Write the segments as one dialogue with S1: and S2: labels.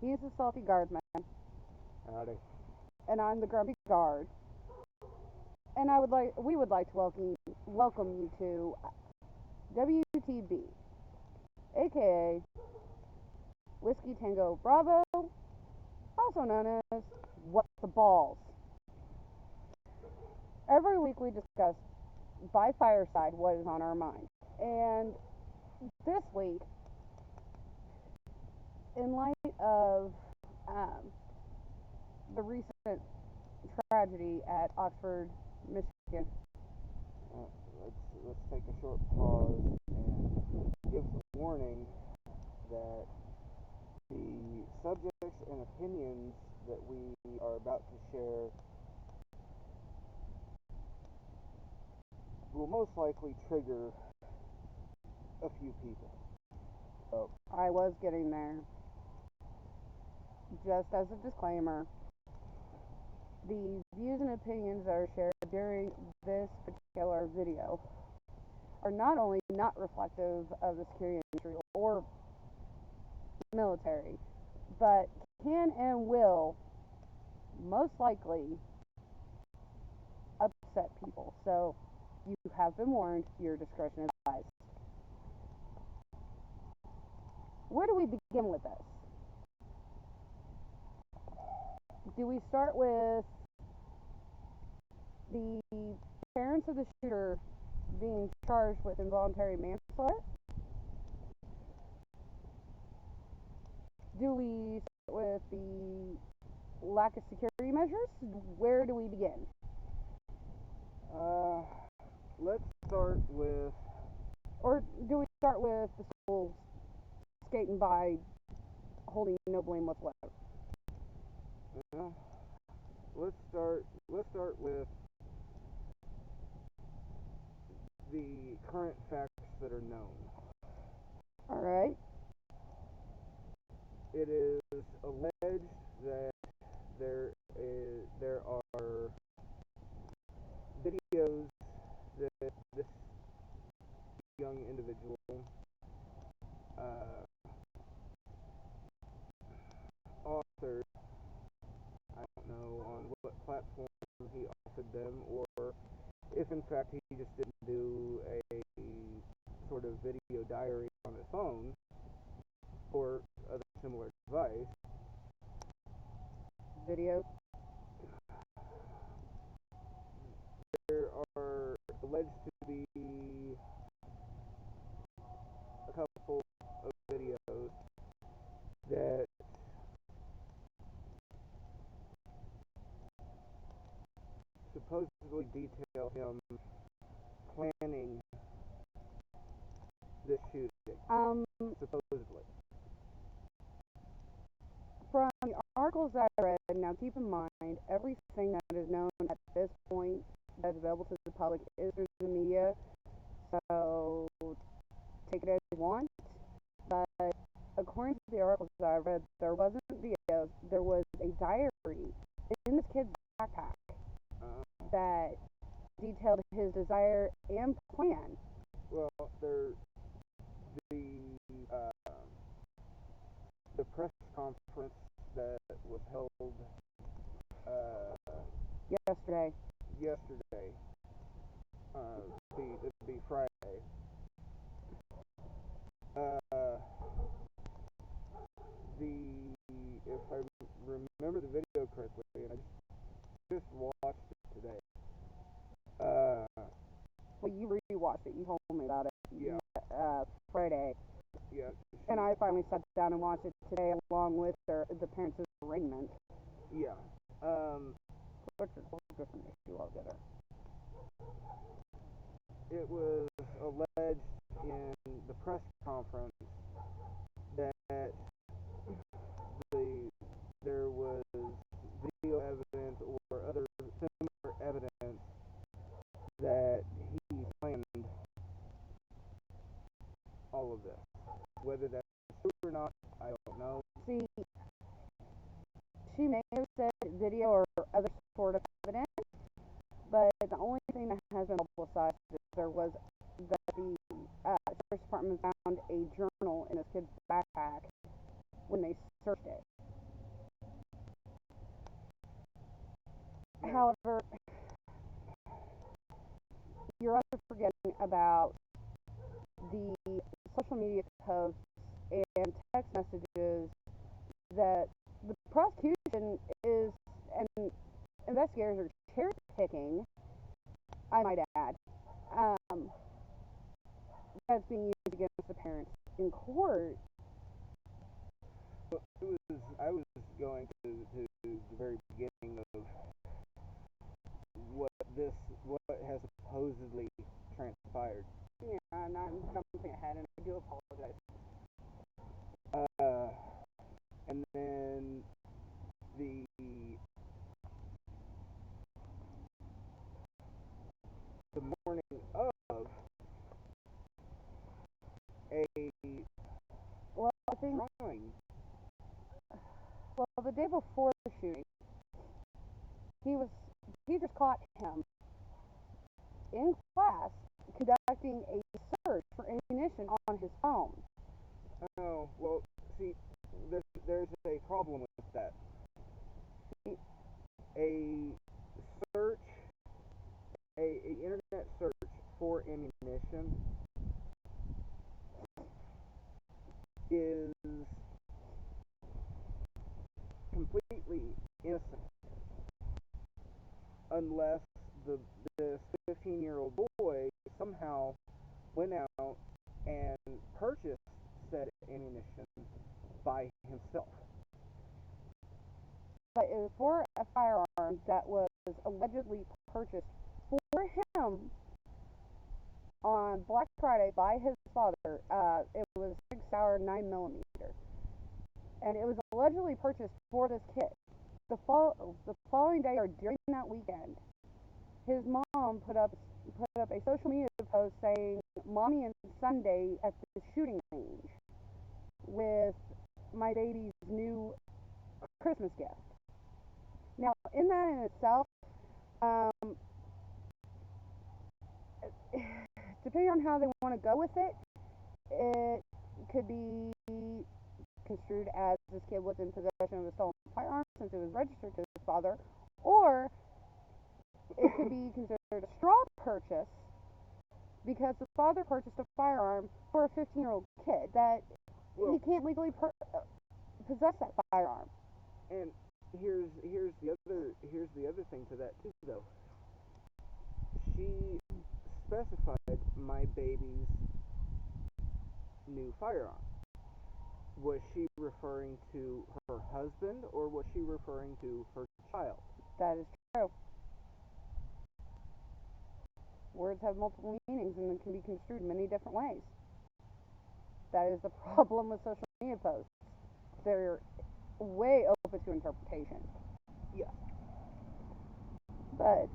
S1: He's the salty guardsman,
S2: Howdy.
S1: and I'm the grumpy guard. And we would like to welcome you to WTB, aka Whiskey Tango Bravo, also known as What the Balls. Every week we discuss by fireside what is on our mind. And this week, in light of the recent tragedy at Oxford, Michigan.
S2: Uh, let's take a short pause and give the warning that the subjects and opinions that we are about to share will most likely trigger a few people. So
S1: I was getting there. Just as a disclaimer, the views and opinions that are shared during this particular video are not only not reflective of the security industry or military, but can and will most likely upset people. So you have been warned, your discretion is advised. Where do we begin with this? Do we start with the parents of the shooter being charged with involuntary manslaughter? Do we start with the lack of security measures? Where do we begin?
S2: let's start with.
S1: Or do we start with the schools skating by, holding no blame whatsoever?
S2: Let's start. Let's start with the current facts that are known.
S1: All right.
S2: It is alleged that there are videos that this young individual authored. I don't know on what platform he authored them, or if in fact he just didn't do a sort of video diary on his phone or other similar device.
S1: Videos.
S2: There are alleged to be a couple of videos that supposedly detail him planning this shooting. Supposedly.
S1: From the articles that I read, now keep in mind, everything that is known at this point that's available to the public is through the media, so take it as you want. But according to the articles that I read, there wasn't videos, there was a diary in this kid's backpack that detailed his desire and plan.
S2: Well, the press conference that was held
S1: yesterday.
S2: It'd be Friday. If I remember the video correctly, and I just watched it today.
S1: Well, you rewatched it. You told me about it.
S2: Yeah.
S1: Friday.
S2: Yeah.
S1: And I finally sat down and watched it today, along with the parents' arraignment.
S2: Yeah.
S1: Which is a different issue altogether.
S2: It was alleged in the press conference that there was video evidence or other similar evidence that he planned all of this. Whether that's true or not, I don't know.
S1: See, she may have said video or other sort of evidence, but the only thing that has been publicized is there was that the Sheriff's Department found a journal in this kid's backpack when they searched it. about the social media posts and text messages that the prosecution is, and investigators are cherry picking, I might add, that's being used against the parents in court.
S2: Well, I was going to the very beginning of what has supposedly transpired.
S1: Yeah, and I'm jumping ahead, and I do apologize.
S2: And then the morning of a
S1: Well, I think,
S2: drawing.
S1: well, the day before the shooting, teachers caught him in class conducting a search for ammunition on his phone.
S2: Oh, well, see, there's a problem with that. A search, a internet search for ammunition is completely innocent unless this 15-year-old boy somehow went out and purchased said ammunition by himself.
S1: But it was for a firearm that was allegedly purchased for him on Black Friday by his father. It was a Sig Sauer 9mm, and it was allegedly purchased for this kid. The following day, or during that weekend, his mom put up a social media post saying, "Mommy and Sunday at the shooting range with my baby's new Christmas gift." Now, in that in itself, depending on how they want to go with it, it could be construed as this kid was in possession of a stolen firearm since it was registered to his father, or it could be considered a straw purchase because the father purchased a firearm for a 15-year-old kid that he can't legally possess that firearm.
S2: And here's the other thing to that too, though. She specified my baby's new firearm. Was she referring to her husband, or was she referring to her child?
S1: That is true. Words have multiple meanings and can be construed many different ways. That is the problem with social media posts. They're way open to interpretation.
S2: Yes.
S1: But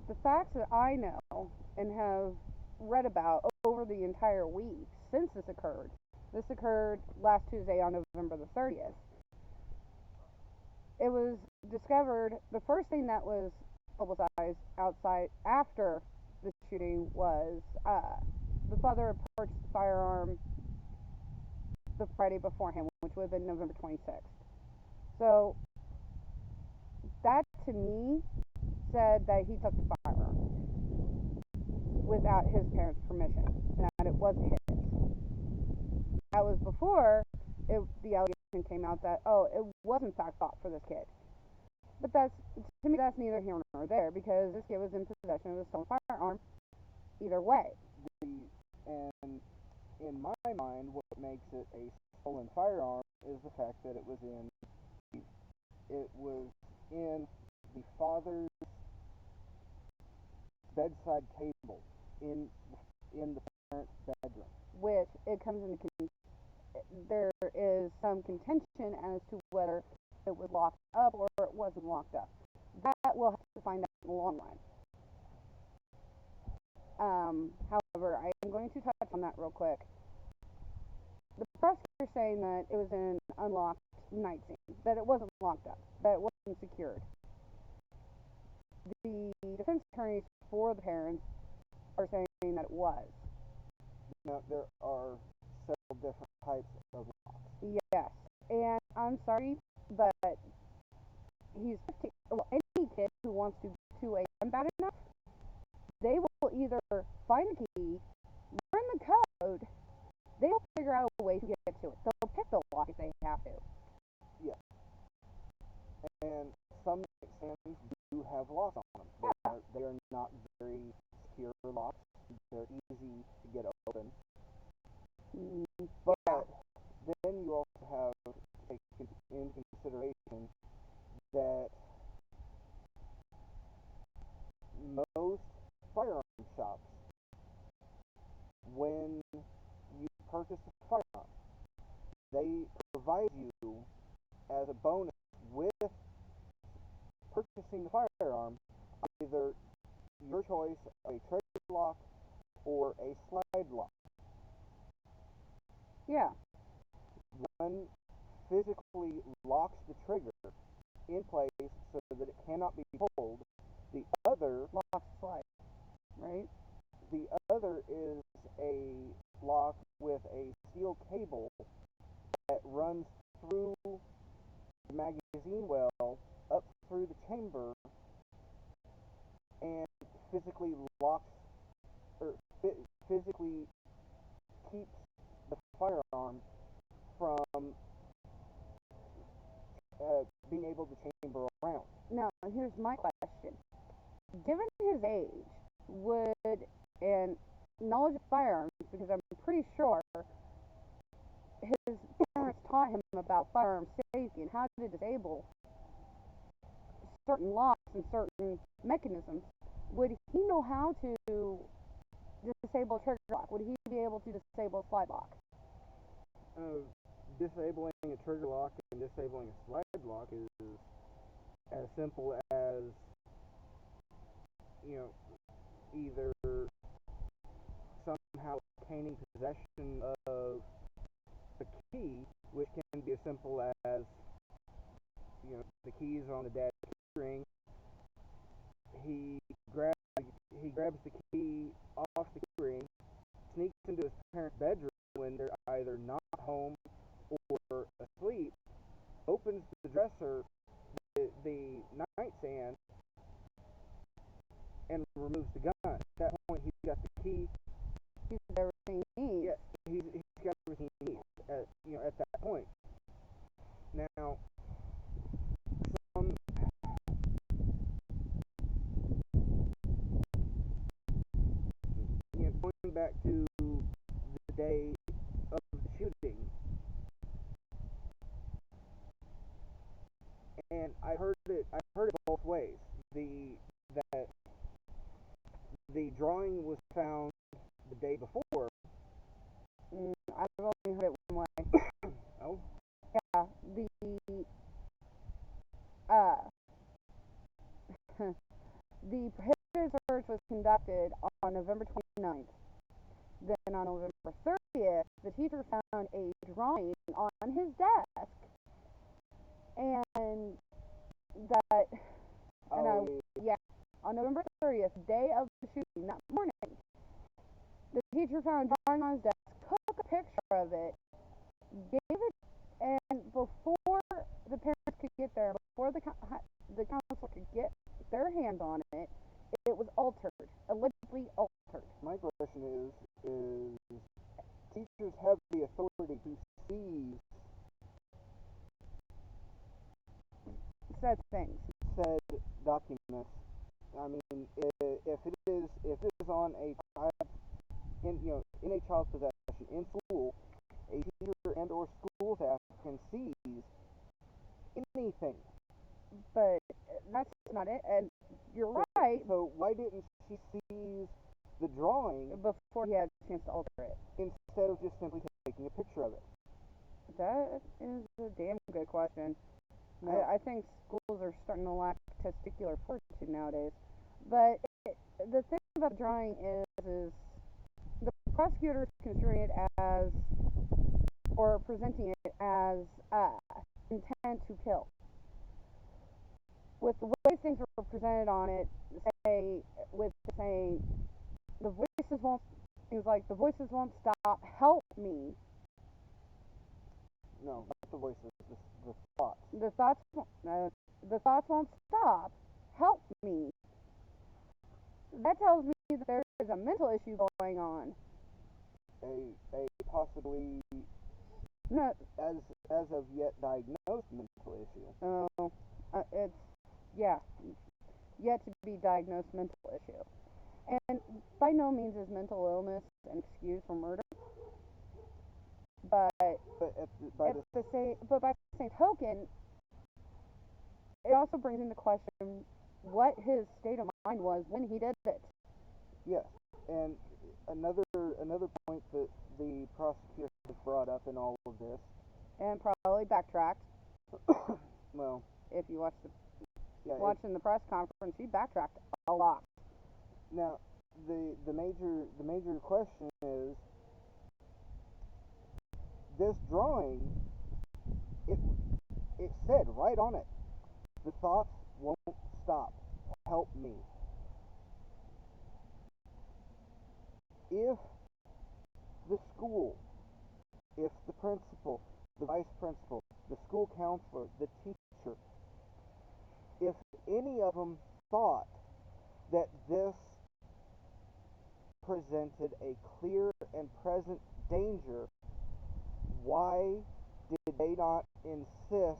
S1: the facts that I know and have read about over the entire week since this occurred last Tuesday on November the 30th. It was discovered, the first thing that was publicized outside after the shooting was the father had purchased the firearm the Friday beforehand, which would have been November 26th. So that to me said that he took the firearm without his parents' permission, that it wasn't his. That was before the allegation came out that, it was in fact bought for this kid. But to me, that's neither here nor there, because this kid was in possession of a stolen firearm either way.
S2: And in my mind, what makes it a stolen firearm is the fact that it was in the father's bedside table in the parent's bedroom.
S1: Which it comes into there is some contention as to whether it was locked up or it wasn't locked up. That we'll have to find out in the long run. However, I am going to touch on that real quick. The prosecutor is saying that it was in an unlocked nightstand, that it wasn't locked up, that it wasn't secured. The defense attorneys for the parents are saying that it was.
S2: Now, there are several different types of locks.
S1: Yes, and I'm sorry, but he's 15. Well, any kid who wants to 2 a.m. bad enough, they will either find the key, learn the code, they will figure out a way to get to it. They'll pick the lock if they have to.
S2: Yeah. And some nightstands do have locks on them. They are not very secure locks. They're easy to get open. But then you also have to take into consideration that most firearm shops, when you purchase a firearm, they provide you as a bonus with purchasing the firearm either your choice of a trigger lock or a slide lock.
S1: Yeah.
S2: One physically locks the trigger in place so that it cannot be pulled. The other
S1: lock slide, right?
S2: The other is a lock with a steel cable that runs through the magazine well up through the chamber and physically locks or physically keeps the firearm from being able to chamber around.
S1: Now, here's my question. Given his age, and knowledge of firearms, because I'm pretty sure his parents taught him about firearm safety and how to disable certain locks and certain mechanisms, would he know how to disable a trigger lock? Would he be able to disable a slide lock?
S2: Disabling a trigger lock and disabling a slide lock is as simple as, either somehow obtaining possession of the key, which can be as simple as, the keys on the dad's key ring. He grabs the key off the key ring, sneaks into his parents' bedroom when they're either not home or asleep, opens the dresser, the nightstand, and removes the gun. At that point, he's got the key.
S1: He's got everything he needs.
S2: Yeah, he's got everything he needs at that point. Now, going back to the day of the shooting, and I heard it both ways. That the drawing was found the day before.
S1: I've only heard it one way.
S2: Oh.
S1: Yeah, the the prohibited search was conducted on November 29th. Then on November 30th, the teacher found a drawing on his desk, and that, on November 30th, day of the shooting, that morning, the teacher found a drawing on his desk, took a picture of it, gave it, and before the parents could get there, before the counselor could get their hands on it, it was altered, allegedly altered.
S2: My question is teachers have the authority to seize
S1: said things,
S2: said documents. I mean, if it is on a child in a child's possession in school, a teacher and or school staff can seize anything.
S1: But that's not it, and you're right.
S2: So why didn't she seize the drawing
S1: before he had a chance to alter it,
S2: instead of just simply taking a picture of it?
S1: That is a damn good question. No. I think schools are starting to lack testicular fortitude nowadays. But the thing about the drawing is the prosecutors construing it as, or presenting it as, intent to kill. With the way things were presented on it, saying the voices won't. It was like the voices won't stop. Help me.
S2: No, not the voices. The thoughts.
S1: The thoughts won't stop. Help me. that tells me that there is a mental issue going on.
S2: A possibly
S1: No,
S2: as of yet diagnosed mental issue.
S1: oh, it's yeah, yet to be diagnosed mental issue. And by no means is mental illness an excuse for murder. But by the same token, it also brings into question what his state of mind was when he did it.
S2: Yes, and another point that the prosecutor has brought up in all of this,
S1: And probably backtracked.
S2: well,
S1: If you
S2: yeah,
S1: watching the press conference, he backtracked a lot.
S2: now the major question is this drawing. It said right on it, the thoughts won't stop. Help me. If the school, if the principal, the vice principal, the school counselor, the teacher, if any of them thought that this presented a clear and present danger, why did they not insist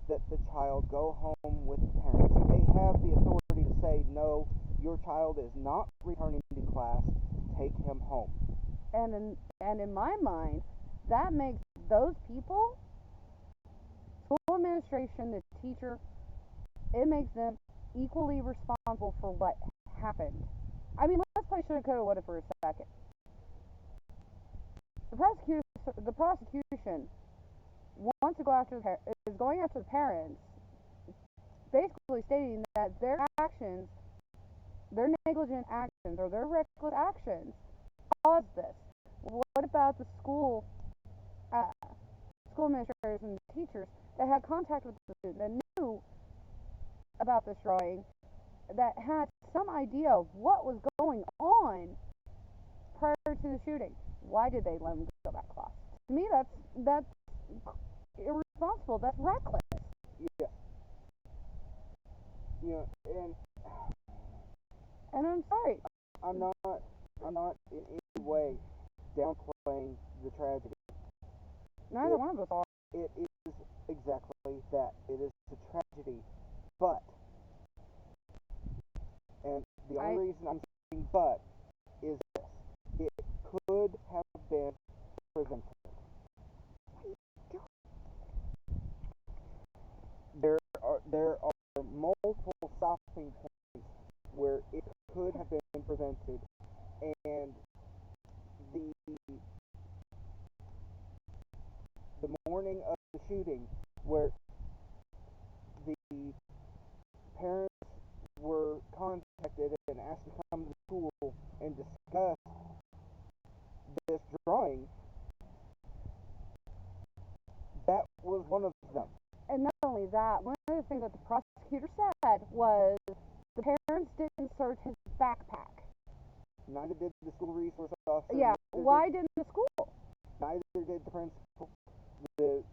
S2: that the child go home with the parents? They have the authority to say, no, your child is not returning to class, take him home.
S1: And in my mind, that makes those people, school administration, the teacher, it makes them equally responsible for what happened. I mean, let's play shoulda, coulda, woulda for a second. The prosecution wants to go after is going after the parents, basically stating that their actions, their negligent actions, or their reckless actions caused this. What about the uh, school administrators and teachers that had contact with the student, that knew about this drawing, that had some idea of what was going on prior to the shooting? Why did they let him go back to class? To me, that's irresponsible. That's reckless.
S2: Yeah. Yeah,
S1: And I'm sorry.
S2: I'm not in any way downplaying the tragedy.
S1: Neither one of us are.
S2: It is exactly that. It is a tragedy. But, and the only reason I'm saying but is this. It could have been prevented. There are multiple stopping points where it could have been prevented, and the morning of the shooting, where the parents were contacted and asked to come to the school and discuss this drawing, that was one of them.
S1: And not only that, one of the things that the prosecutor said was the parents didn't search his backpack.
S2: Neither did the school resource officer.
S1: Yeah, why didn't the school?
S2: Neither did the principal, the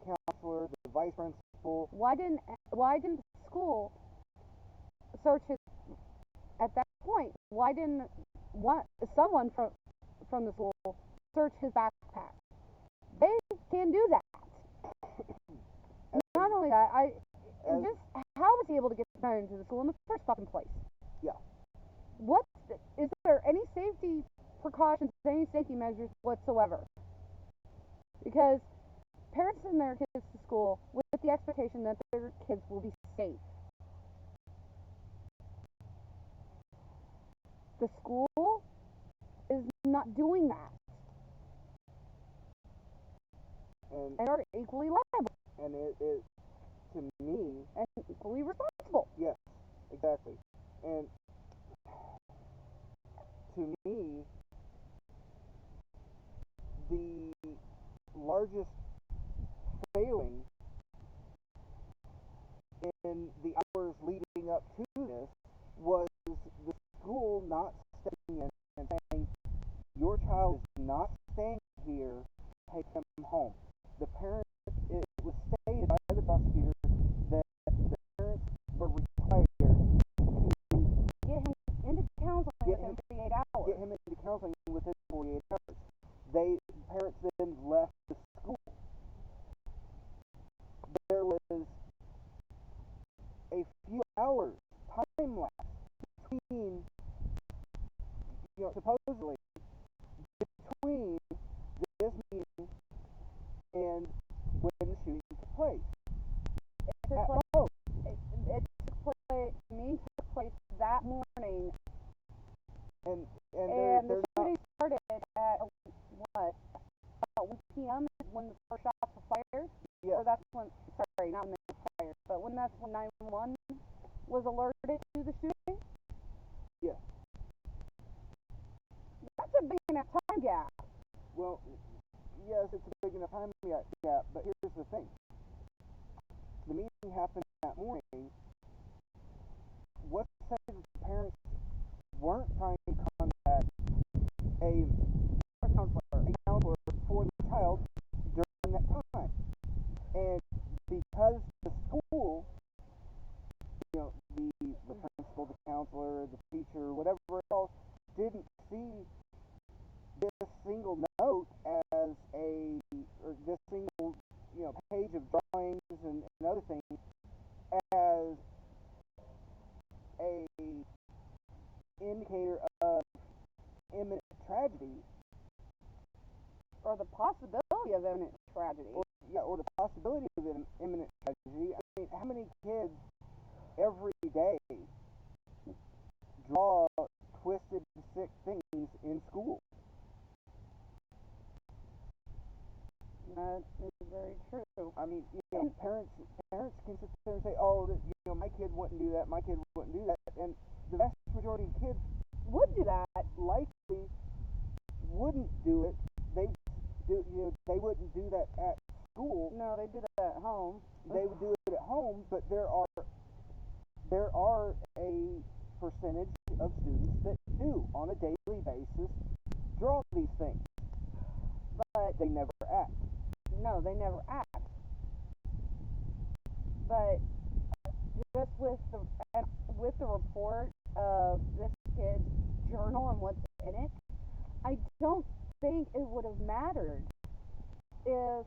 S2: counselor, the vice principal.
S1: Why didn't the school search his? At that point, why didn't someone from the school search his backpack? They can do that. Not only that, just how was he able to get into the school in the first fucking place?
S2: Yeah.
S1: Is there any safety precautions, any safety measures whatsoever? Because parents send their kids to school with the expectation that their kids will be safe. The school is not doing that. And are equally liable.
S2: And it to me,
S1: and equally responsible.
S2: Yes, exactly. And to me, the largest failing in the hours leading up to this was the school not stepping in and saying, your child is not staying here, take him home. The parents, it was stated by the prosecutor that the parents were required to
S1: get him into counseling
S2: get him into counseling within 48 hours. Parents then left the school. There was a few hours time lapse between, supposedly between this meeting and when the shooting took place.
S1: The meeting took place that morning,
S2: and
S1: the shooting started at what? About 1 p.m. when the first shots were fired.
S2: Yeah.
S1: Or that's when. Sorry, not when they were fired, but when 911 was alerted to the shooting.
S2: Yeah.
S1: That's a big enough time gap.
S2: Well, yes, it's a big enough time gap, but here's the thing. The meeting happened that morning. What's to say that the parents weren't trying to contact a counselor for the child during that time? And because the school, the principal, the counselor, the teacher, whatever else, didn't see this single note as this single, page of drawings and other things as a indicator of imminent tragedy,
S1: or the possibility of imminent tragedy,
S2: or the possibility of imminent tragedy. I mean, how many kids every day draw twisted, sick things in school?
S1: That is very true.
S2: I mean, parents can sit there and say, "Oh, my kid wouldn't do that. My kid wouldn't do that," and the vast majority of kids
S1: would do that.
S2: Likely wouldn't do it. They wouldn't do that at school.
S1: No, they do that at home.
S2: They would do it at home, but there are a percentage of students that do on a daily basis draw these things,
S1: but
S2: they never act.
S1: No, they never act. But just with the report of this kid's journal and what's in it, I don't think it would have mattered if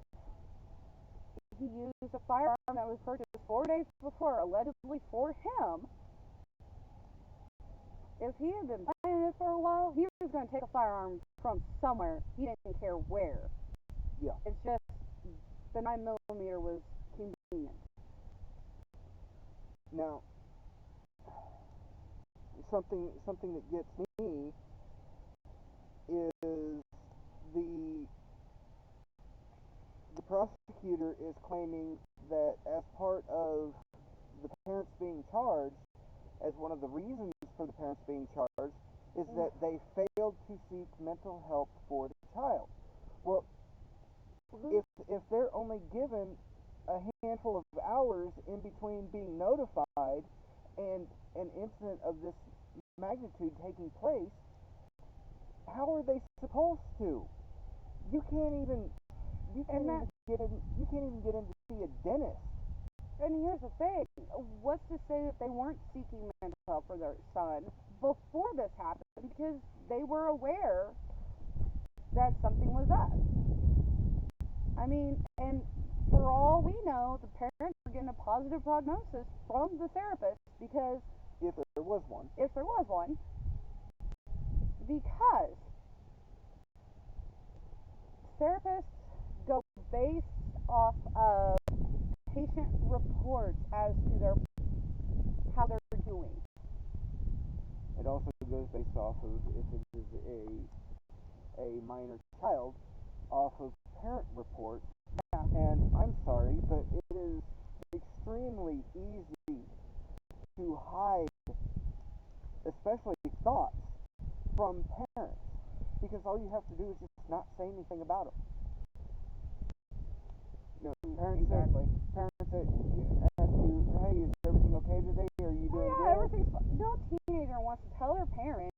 S1: he used a firearm that was purchased 4 days before, allegedly for him. If he had been planning it for a while, he was going to take a firearm from somewhere. He didn't care where.
S2: Yeah.
S1: It's just the 9mm was convenient.
S2: Now, something that gets me is the prosecutor is claiming that as part of the parents being charged, as one of the reasons for the parents being charged, is that they failed to seek mental help for the child. Well, if they're only given a handful of hours in between being notified and an incident of this magnitude taking place, how are they supposed to? You can't even get in to see a dentist.
S1: And here's the thing: what's to say that they weren't seeking mental help for their son before this happened, because they were aware that something was up? I mean, and for all we know, the parents were getting a positive prognosis from the therapist, because
S2: if there was one,
S1: because therapists go based off of patient reports as to how they're doing.
S2: It also goes based off of, if it is a minor child, off of parent reports.
S1: Yeah.
S2: And I'm sorry, but it is extremely easy to hide, especially thoughts, from parents, because all you have to do is just not say anything about them. Parents ask you, "Hey, is everything okay today? Are you doing good?"
S1: Everything's fine. No teenager wants to tell their parent,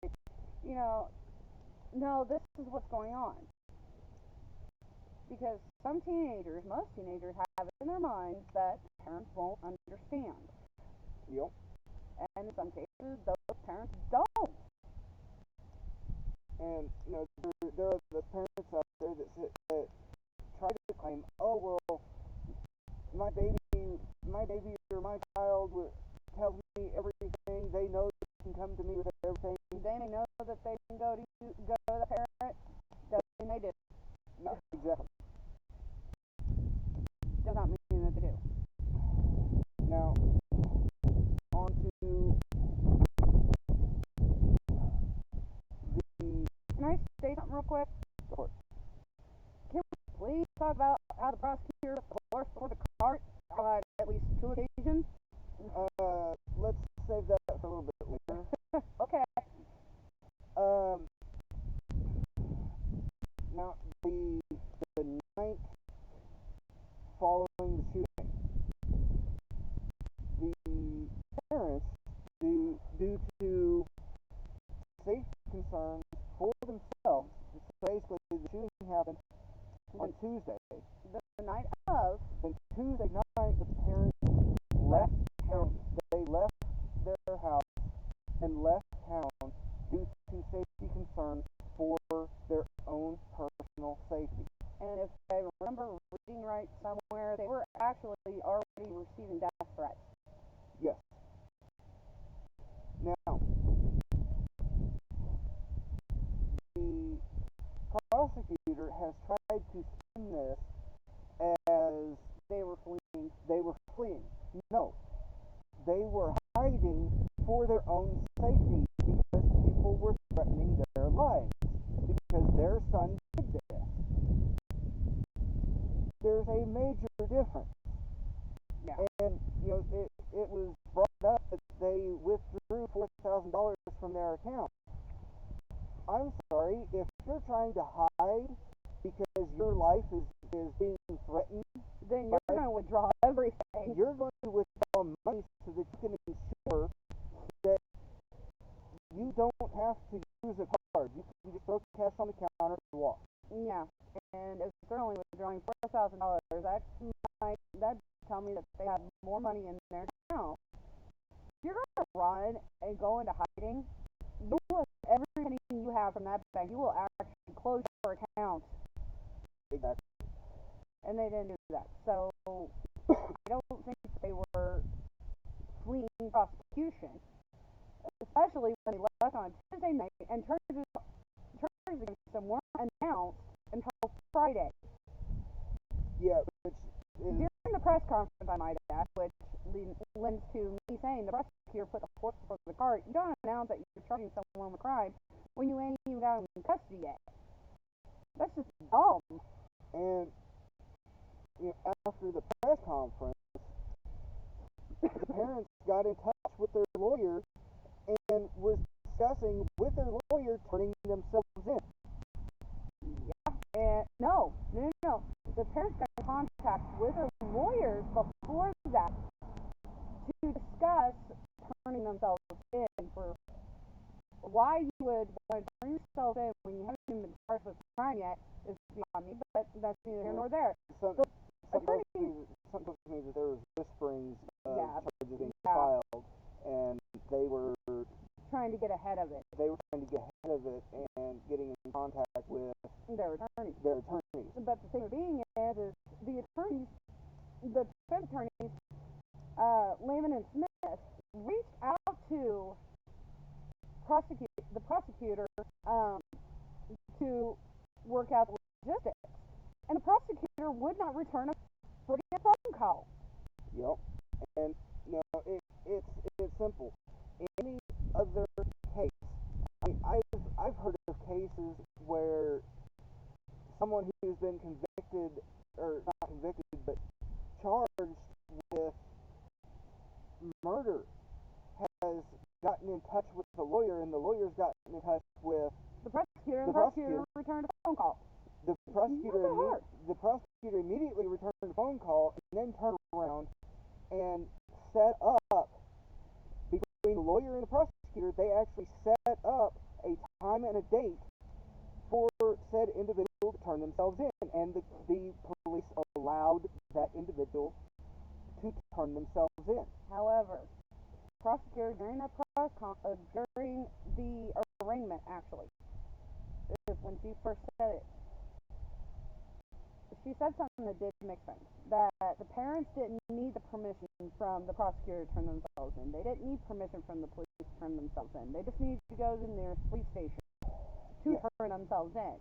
S1: no, this is what's going on. Because most teenagers have it in their minds that parents won't understand.
S2: Yep.
S1: And in some cases, those parents don't.
S2: And there are the parents out there that try to claim, oh well, my baby or my child tells me everything. They know they can come to me with everything.
S1: They may know that they can go to the parent. Doesn't mean they do.
S2: No, exactly.
S1: Does not mean that they do.
S2: Now, on to the.
S1: Can I say something real quick?
S2: Sure.
S1: Can we please talk about how the prosecutor put the horse before the cart on at least 2 occasions?
S2: Let's save that for a little bit later.
S1: Okay.
S2: Now the night following the shooting, the parents, due to safety concerns for themselves, so basically the shooting happened on Tuesday.
S1: The night of.
S2: And Tuesday night, the parents left town. They left their house and left town due to safety concerns for their own personal safety.
S1: And if I remember reading right somewhere, they were actually already receiving death threats.
S2: Yes. Now, the prosecutor has tried to spin this as
S1: they were fleeing.
S2: They were fleeing. No. They were hiding for their own safety because people were threatening their lives because their son did this. There's a major difference.
S1: Yeah.
S2: And, it was brought up that they withdrew $4,000 from their account. I'm sorry, if you're trying to hide because your life is being threatened,
S1: then you're going to withdraw everything.
S2: You're going to withdraw money so that you can ensure that you don't have to use a card. You can just throw cash on the counter and walk.
S1: Yeah, and if they're only withdrawing $4,000, that tell me that they have more money in their account. If you're going to run and go into hiding, you will every penny you have from that bank. You will actually close your account.
S2: Exactly.
S1: And they didn't do that. So I don't think they were fleeing prosecution, especially when they left on Tuesday night and charges against them weren't announced until Friday.
S2: Yeah, which is...
S1: During the press conference, I might add, which lends to me saying the prosecutor put the horse before the cart. You don't announce that you're charging someone with a crime when you ain't even got them in custody yet. That's just dumb.
S2: And after the press conference, the parents got in touch with their lawyer and was discussing with their lawyer turning themselves in.
S1: Yeah, and no. The parents got in contact with their lawyers before that to discuss turning themselves in. For why you would want to turn yourself in when you haven't even been charged with a crime yet is beyond me, but that's neither here nor there.
S2: Some tells me that there was whisperings of charges being filed, and they were
S1: trying to get ahead of it.
S2: They were trying to get ahead of it and getting in contact with
S1: their attorneys.
S2: But
S1: the thing being is the defense attorneys, Lehman and Smith, reached out to the prosecutor to work out the logistics, and the prosecutor would not return a freaking phone call.
S2: Yep, and it's simple. Any other case, I've heard of cases where someone who's been convicted, or not convicted, but charged with murder has gotten in touch with the lawyer, and the lawyer's gotten in touch with
S1: the prosecutor, and the prosecutor returned a phone call.
S2: The prosecutor immediately returned the phone call and then turned around and set up, between the lawyer and the prosecutor, they actually set up a time and a date for said individual to turn themselves in, and the police allowed that individual to turn themselves in.
S1: However, prosecutor during the arraignment, actually, when she first said it, she said something that did make sense. That the parents didn't need the permission from the prosecutor to turn themselves in. They didn't need permission from the police to turn themselves in. They just needed to go to their police station to turn themselves in.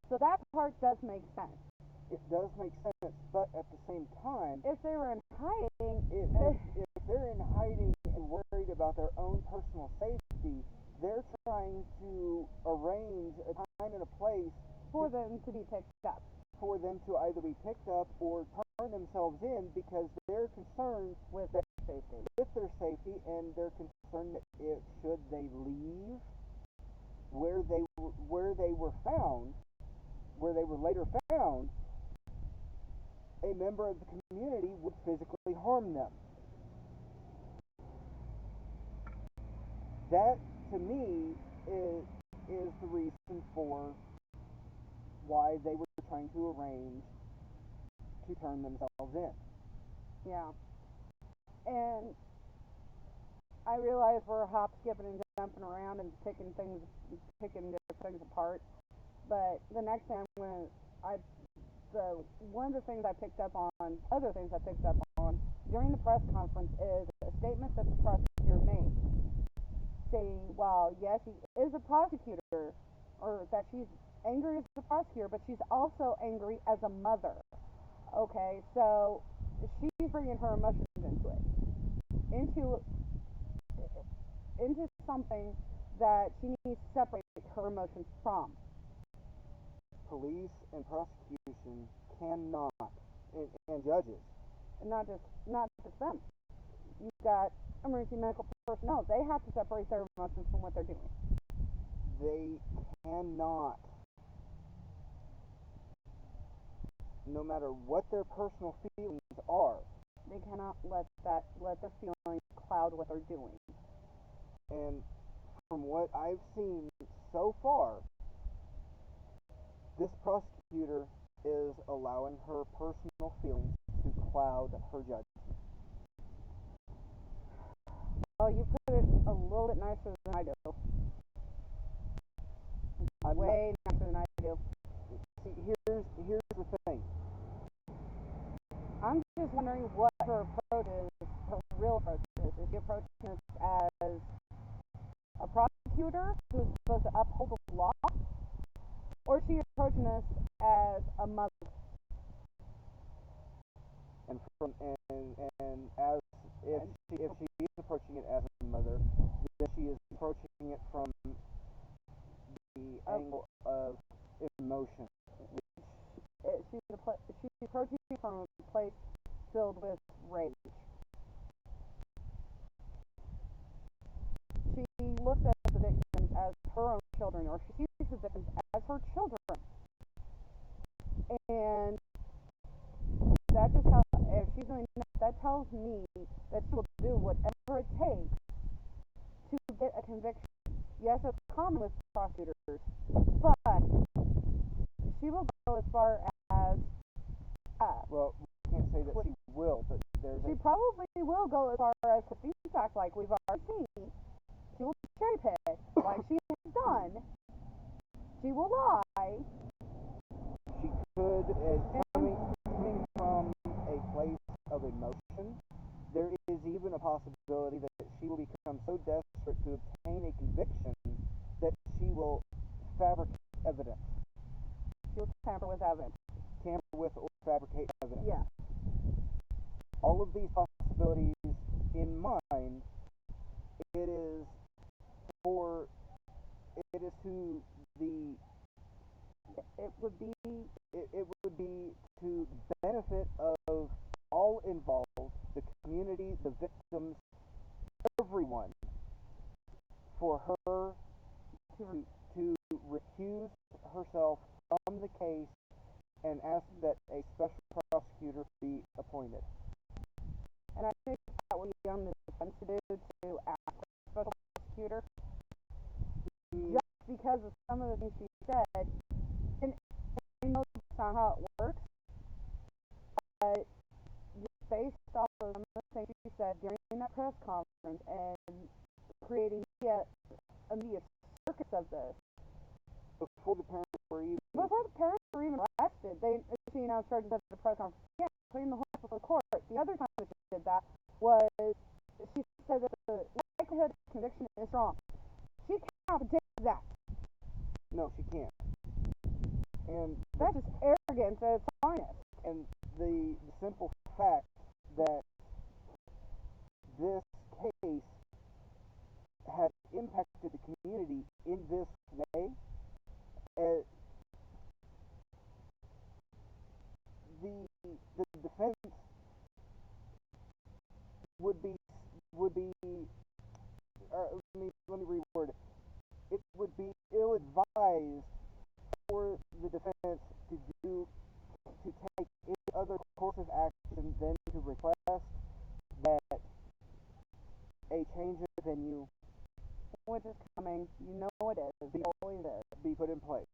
S1: So that part does make sense.
S2: It does make sense, but at the same time,
S1: if they were in hiding,
S2: if they're in hiding and worried about their own personal safety, they're trying to arrange a time and a place
S1: for them to be picked up.
S2: For them to either be picked up or turn themselves in because they're concerned
S1: with their safety.
S2: And they're concerned that should they leave where they were found, where they were later found, a member of the community would physically harm them. That, to me, is the reason for why they were trying to arrange to turn themselves in.
S1: Yeah. And I realize we're hop, skipping, and jumping around and picking different things apart. But the next thing one of the things I picked up on, other things I picked up on during the press conference is a statement that the prosecutor made, saying, well, yes, she is a prosecutor, or that she's angry as a prosecutor, but she's also angry as a mother. Okay, so she's bringing her emotions into something that she needs to separate her emotions from.
S2: Police and prosecution cannot, and judges,
S1: not just them. You've got emergency medical personnel. They have to separate their emotions from what they're doing.
S2: They cannot, no matter what their personal feelings are,
S1: they cannot let their feelings cloud what they're doing.
S2: And from what I've seen so far, this prosecutor is allowing her personal feelings to cloud her judgment.
S1: Well, you put it a little bit nicer than I do. Way nicer than I do.
S2: See, here's the thing.
S1: I'm just wondering what her approach is, her real approach is. Is she approaching this as a prosecutor who's supposed to uphold the law? Or is she approaching this as a mother?
S2: And as if she is approaching it as a mother, then she is approaching it from the angle of emotion.
S1: She's approaching it from a place filled with rage. She looks at the victims as her own children, or she sees the victims as her children. And that just tells, if she's doing that tells me that she will do whatever it takes to get a conviction. Yes, it's common with prosecutors, but she will go as far as
S2: well, we can't say that she will, but
S1: she probably will go as far as to be fact, like we've already seen. She will cherry pick, like she has done. She will lie.
S2: She could, coming from a place of emotion, there is even a possibility that she will become so desperate to obtain a conviction that she will fabricate evidence.
S1: She will tamper with evidence.
S2: Tamper with or fabricate evidence.
S1: Yeah.
S2: All of these possibilities in mind, it is to the
S1: it would be
S2: to the benefit of all involved, the community, the victims, everyone, for her to recuse herself from the case and ask that a special prosecutor be appointed.
S1: And I think that would be on the defense to do, to ask a special prosecutor. Just because of some of the things she said, and I know that's not how it works, but just based off of some of the things she said during that press conference and creating a media circus of this.
S2: Before the parents were
S1: Sure said at the press conference, yeah, putting the horse before the court. The other time that she did that was she said that the likelihood of conviction is strong. She can't predict that.
S2: No, she can't. And
S1: that's just arrogance at its finest.
S2: And the simple fact that this case has impacted the community in this way, the defense would be let me reword it. It would be ill-advised for the defense to take any other course of action than to request that a change of venue,
S1: which is coming, you know it is, it always is,
S2: be put in place.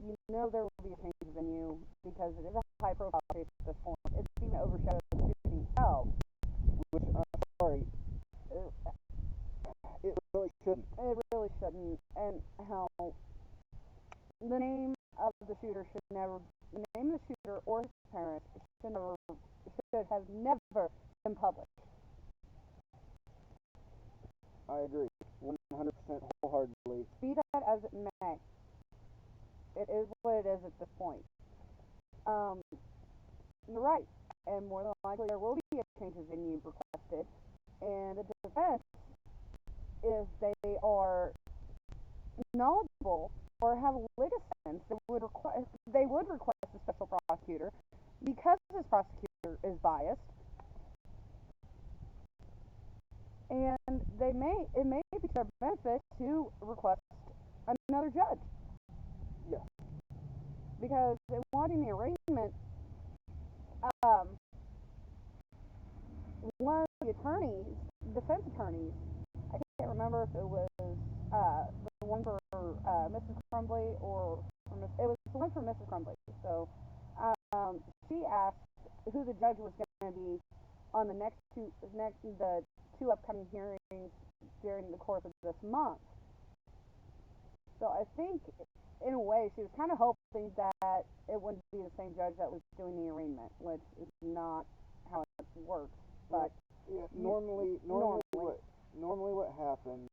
S1: You know there will be a change of venue because it is a high-profile case at this point. It's even overshadowed the shooting itself.
S2: Which, I'm sorry, it really shouldn't.
S1: It really shouldn't. And how the name of the shooter the name of the shooter or his parents should have never been published.
S2: I agree, 100% wholeheartedly.
S1: Be that as it may, it is what it is at this point. You're right, and more than likely there will be a change of venue requested, and the defense, if they are knowledgeable or have legal sense, they would request a special prosecutor because this prosecutor is biased, and it may be to their benefit to request another judge.
S2: Yes.
S1: Because in watching the arraignment, one of the defense attorneys, I can't remember if it was the one for Mrs. Crumbly or it was the one for Mrs. Crumbly. So she asked who the judge was going to be on the two upcoming hearings during the course of this month. So I think, in a way, she was kind of hoping that it wouldn't be the same judge that was doing the arraignment, which is not how it works. But
S2: yeah, normally what happens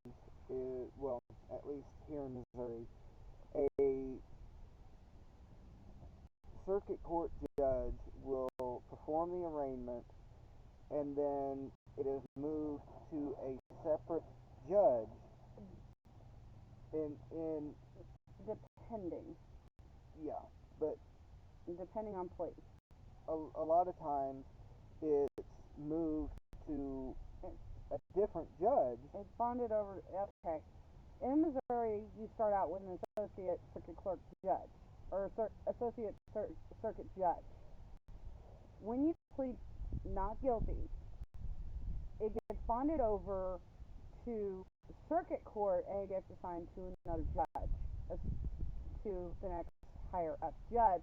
S2: is, well, at least here in Missouri, a circuit court judge will perform the arraignment, and then it is moved to a separate judge in
S1: depending.
S2: Yeah, but
S1: depending on place.
S2: A lot of times it's moved to a different judge.
S1: It's bonded over. Okay, in Missouri, you start out with an associate circuit clerk judge or associate circuit judge. When you plead not guilty, it gets bonded over to circuit court and it gets assigned to another judge, to the next higher up judge,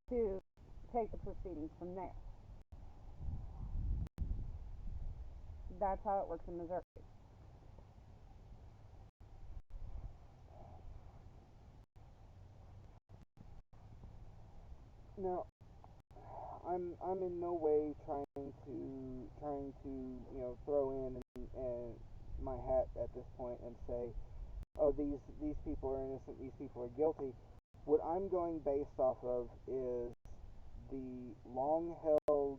S1: to take the proceedings from there. That's how it works in Missouri.
S2: Now, I'm in no way trying to throw in and my hat at this point and say, oh, these people are innocent, these people are guilty. What I'm going based off of is the long-held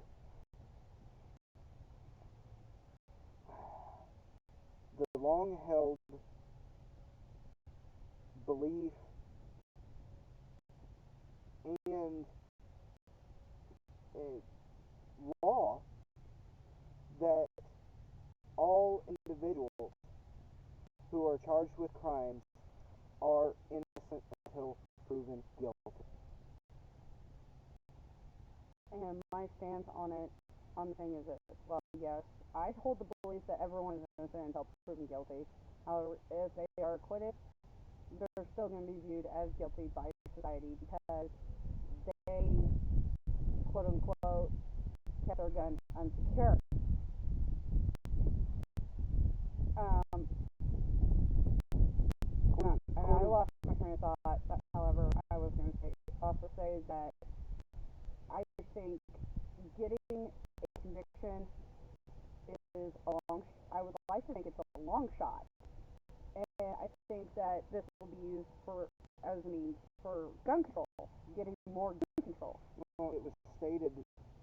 S2: belief and law that all individuals who are charged with crimes are innocent until proven guilty.
S1: And my stance on the thing is that, well, yes, I hold the belief that everyone is innocent until proven guilty. However, if they are acquitted, they're still going to be viewed as guilty by society because they, quote unquote, kept their gun unsecured. And I lost my train of thought. However, I was going to also say that think getting a conviction is a long. I would like to think it's a long shot, and I think that this will be used as a means for gun control, getting more gun control.
S2: Well, it was stated.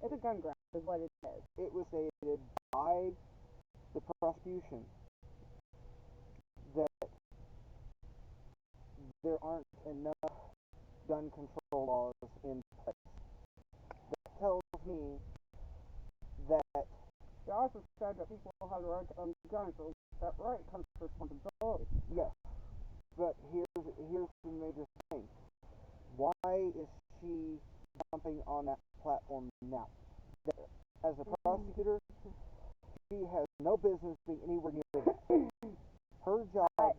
S1: It's a gun grab, is what it is.
S2: It was stated by the prosecution that there aren't enough gun control laws in place. That tells me that
S1: They also said that people have the right to own guns, so that right comes with responsibility.
S2: yes, but here's the major thing. Why is she jumping on that platform now? As a prosecutor, she has no business being anywhere near that. Her job,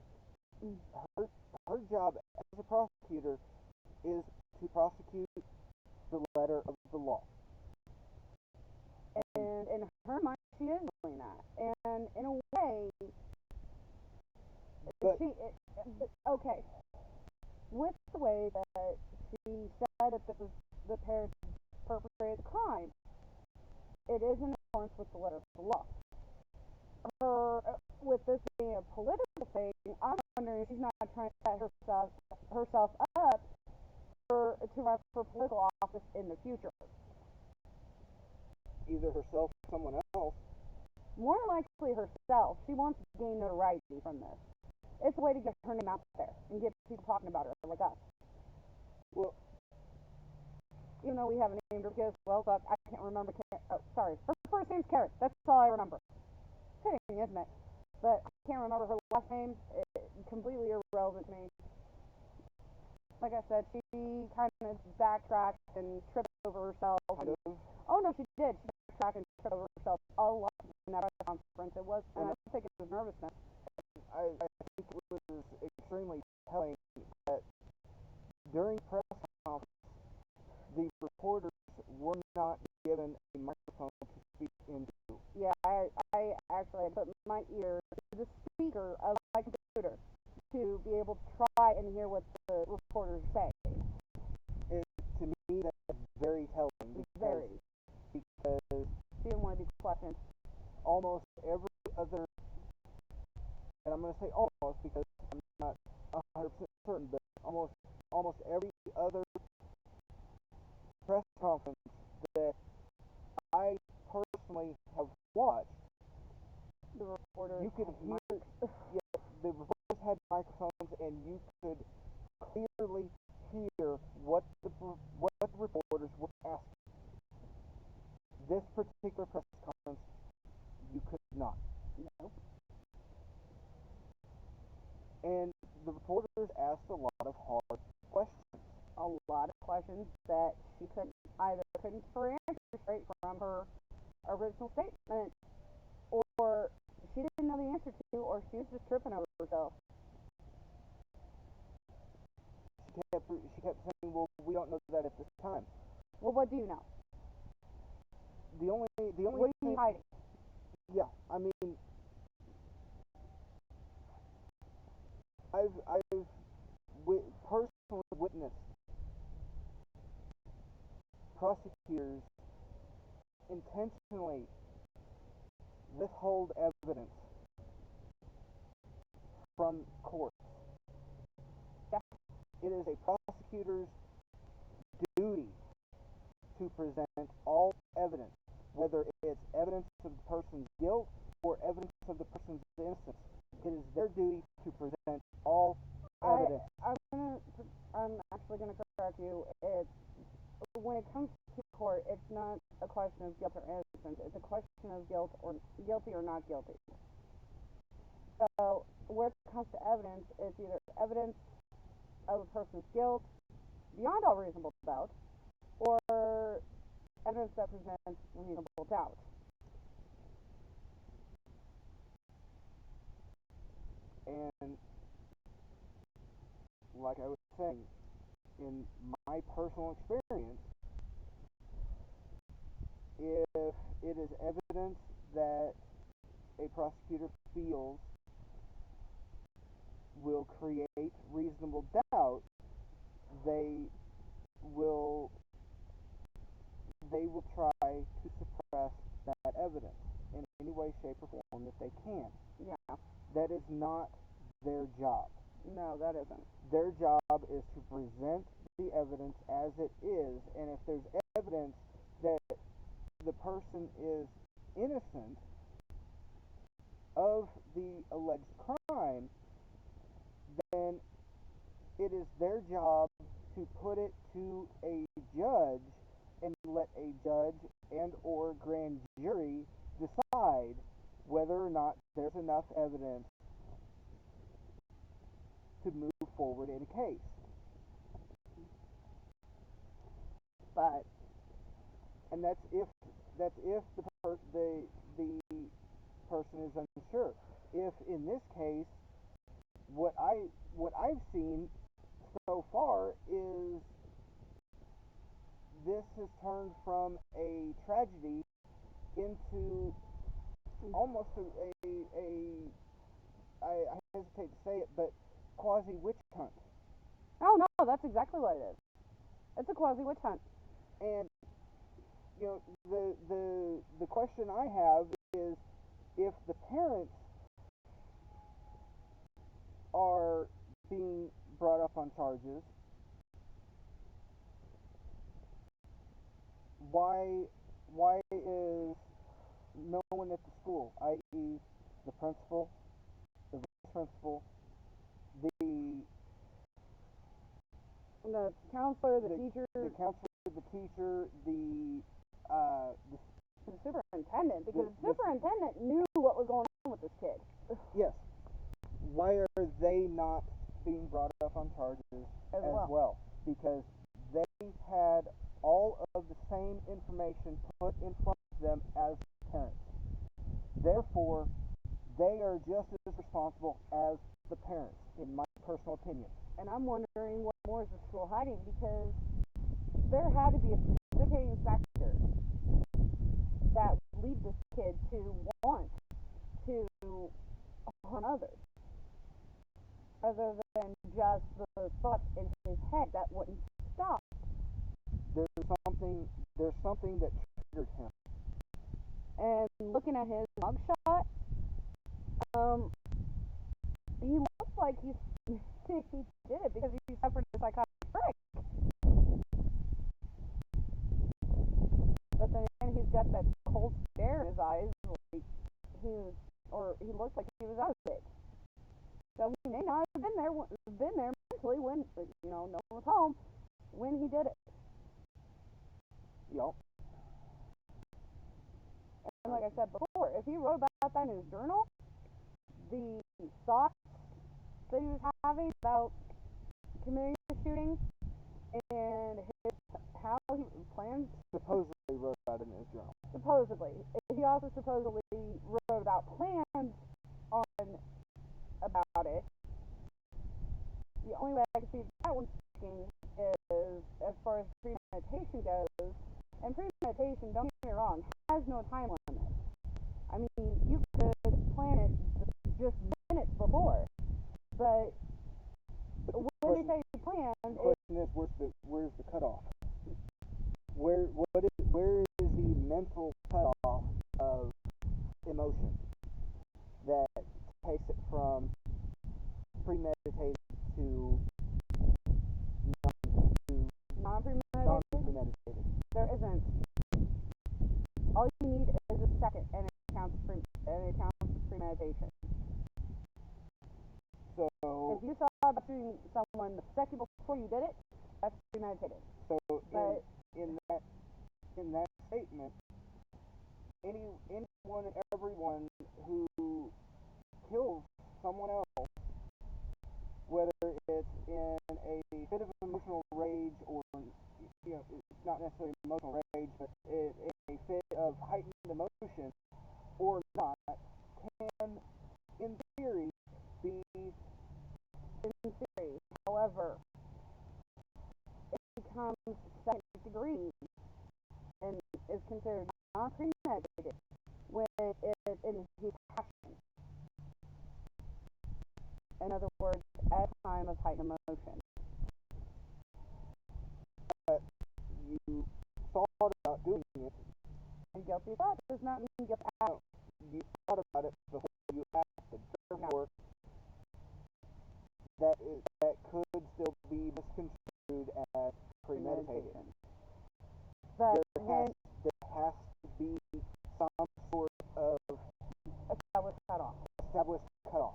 S2: her job as a prosecutor is to prosecute the letter of the law.
S1: And in her mind, she is doing that. And in a way,
S2: But
S1: okay, with the way that she said that the parents perpetrated the crime, it is in accordance with the letter of the law. With this being a political thing, I'm wondering if she's not trying to set herself up to run for political office in the future.
S2: either herself or someone else.
S1: More likely herself. She wants to gain notoriety from this. It's a way to get her name out there and get people talking about her like us.
S2: Well,
S1: Even though we haven't named her because, well, I can't remember. Oh, sorry. Her first name's Carrot. That's all I remember. Fitting, isn't it? But I can't remember her last name. It's completely irrelevant to me. Like I said, she kind of backtracked and tripped over herself.
S2: kind of.
S1: Oh, no, she did. She backtracked and tripped over herself a lot in that press conference. It was, and I don't think it was nervousness.
S2: I think it was extremely telling that during the press conference, the reporters were not given a microphone to speak into.
S1: Yeah, I actually put my ear to the speaker of my computer to be able to try and hear what the reporters say.
S2: To me, that's very telling.
S1: Very.
S2: Because
S1: She didn't want to be questioned.
S2: almost every other, and I'm going to say almost because I'm not 100% certain, but almost every other press conference that I personally have watched,
S1: The reporters.
S2: you could hear, yeah, the reporters had microphones, and you could clearly hear what the reporters were asking. This particular press conference, you could not.
S1: Nope.
S2: And the reporters asked a lot of hard questions.
S1: A lot of questions that she couldn't answer straight from her original statement, or she didn't know the answer to, or she was just tripping over herself.
S2: She kept saying, "Well, we don't know that at this time."
S1: Well, what do you know?
S2: The only
S1: What are you hiding?
S2: Yeah, I mean, I've personally witnessed prosecutors intentionally withhold evidence from courts.
S1: Yeah.
S2: It is a prosecutor's duty to present all evidence, whether it's evidence of the person's guilt or evidence of the person's innocence. It is their duty to present all evidence.
S1: I'm actually gonna correct you. It's when it comes to court, it's not a question of guilt or innocence. It's a question of guilty or not guilty. So where it comes to evidence, it's either evidence of a person's guilt beyond all reasonable doubt, or evidence that presents reasonable doubt.
S2: And like I was saying, in my personal experience, if it is evidence that a prosecutor feels will create reasonable doubt, they will they will try to suppress that evidence in any way, shape, or form that they can.
S1: Yeah.
S2: That is not their job.
S1: No, that isn't.
S2: Their job is to present the evidence as it is, and if there's evidence that the person is innocent of the alleged crime, then it is their job to put it to a judge and let a judge and or grand jury decide whether or not there's enough evidence to move forward in a case.
S1: But
S2: And that's if the person is unsure. If in this case, what I've seen so far is this has turned from a tragedy into almost I hesitate to say it, but quasi witch hunt.
S1: oh no, that's exactly what it is. It's a quasi witch hunt.
S2: And the question I have is, if the parents are being brought up on charges, why is no one at the school, i.e. the principal, the vice principal, the
S1: counselor, the teacher,
S2: the
S1: superintendent, because the superintendent knew what was going on with this kid.
S2: Yes. Why are they not being brought up on charges as well? Because they had all of the same information put in front of them as parents. Therefore, they are just as responsible as the parents, in my personal opinion.
S1: And I'm wondering what more is the school hiding, because there had to be a precipitating factor that would lead this kid to want to harm others, other than just the thoughts in his head that wouldn't stop.
S2: There's something that triggered him.
S1: And looking at his mugshot, he looks like he did it because he suffered a psychotic break. But then again, he's got that cold stare in his eyes, like he looks like he was out of it. So he may not have been there mentally when no one was home when he did it.
S2: Yep.
S1: And like I said before, if he wrote about that in his journal, the thoughts that he was having about committing the shooting and how he plans.
S2: Supposedly wrote about it in his journal.
S1: Supposedly. He also supposedly wrote about plans about it. The only way I can see that one sticking is as far as premeditation goes. And premeditation, don't get me wrong, has no time limit. I mean, you could plan it just minutes before, but when they say plan,
S2: the question is, where's the cutoff? Where is the mental cutoff of emotion that takes it from premeditated to non-premeditated?
S1: There isn't. All you need is a second, and it counts premeditation.
S2: So
S1: if you thought about shooting someone the second before you did it, that's premeditated.
S2: So in that statement, anyone and everyone who kills someone else, whether it's in a bit of emotional rage or it's not necessarily emotional rage, but in a fit of heightened emotion or not, can in theory be
S1: in theory. However, it becomes second degree and is considered non-premeditated when it is his passion. In other words, at a time of heightened emotion.
S2: You thought about doing
S1: guilty of that does not mean guilt after.
S2: No, you thought about it before you acted. Therefore, that could still be misconstrued as premeditated.
S1: But
S2: there has to be some sort of
S1: established cutoff.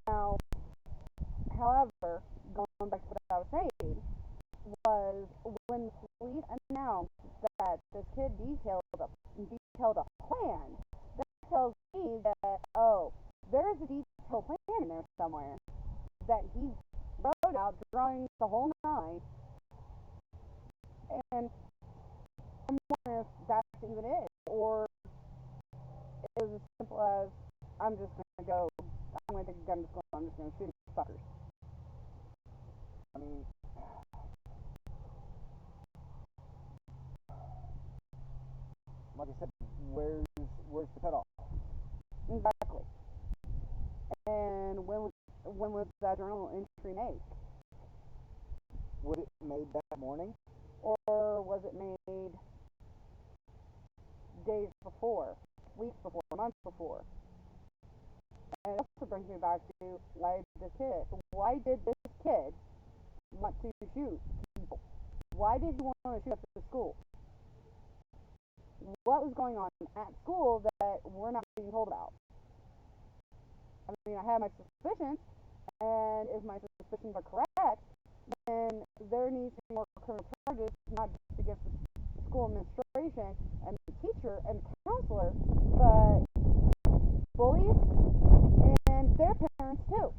S1: Now, however, going back to what I was saying, was when police announced that this kid detailed a plan, that tells me that, oh, there's a detailed plan in there somewhere that he wrote out, drawing the whole nine, and I'm wondering if that's even it, or it was as simple as, I'm going to take a gun to school, I'm just going to shoot these fuckers.
S2: I mean, like I said, where's the cutoff?
S1: Exactly. And when was that journal entry made?
S2: Was it made that morning?
S1: Or was it made days before, weeks before, months before? And it also brings me back to why did this kid want to shoot people? Why did he want to shoot up the school? What was going on at school that we're not being told about? I mean, I have my suspicions, and if my suspicions are correct, then there needs to be more criminal charges, not just against the school administration and the teacher and the counselor, but bullies and their parents too.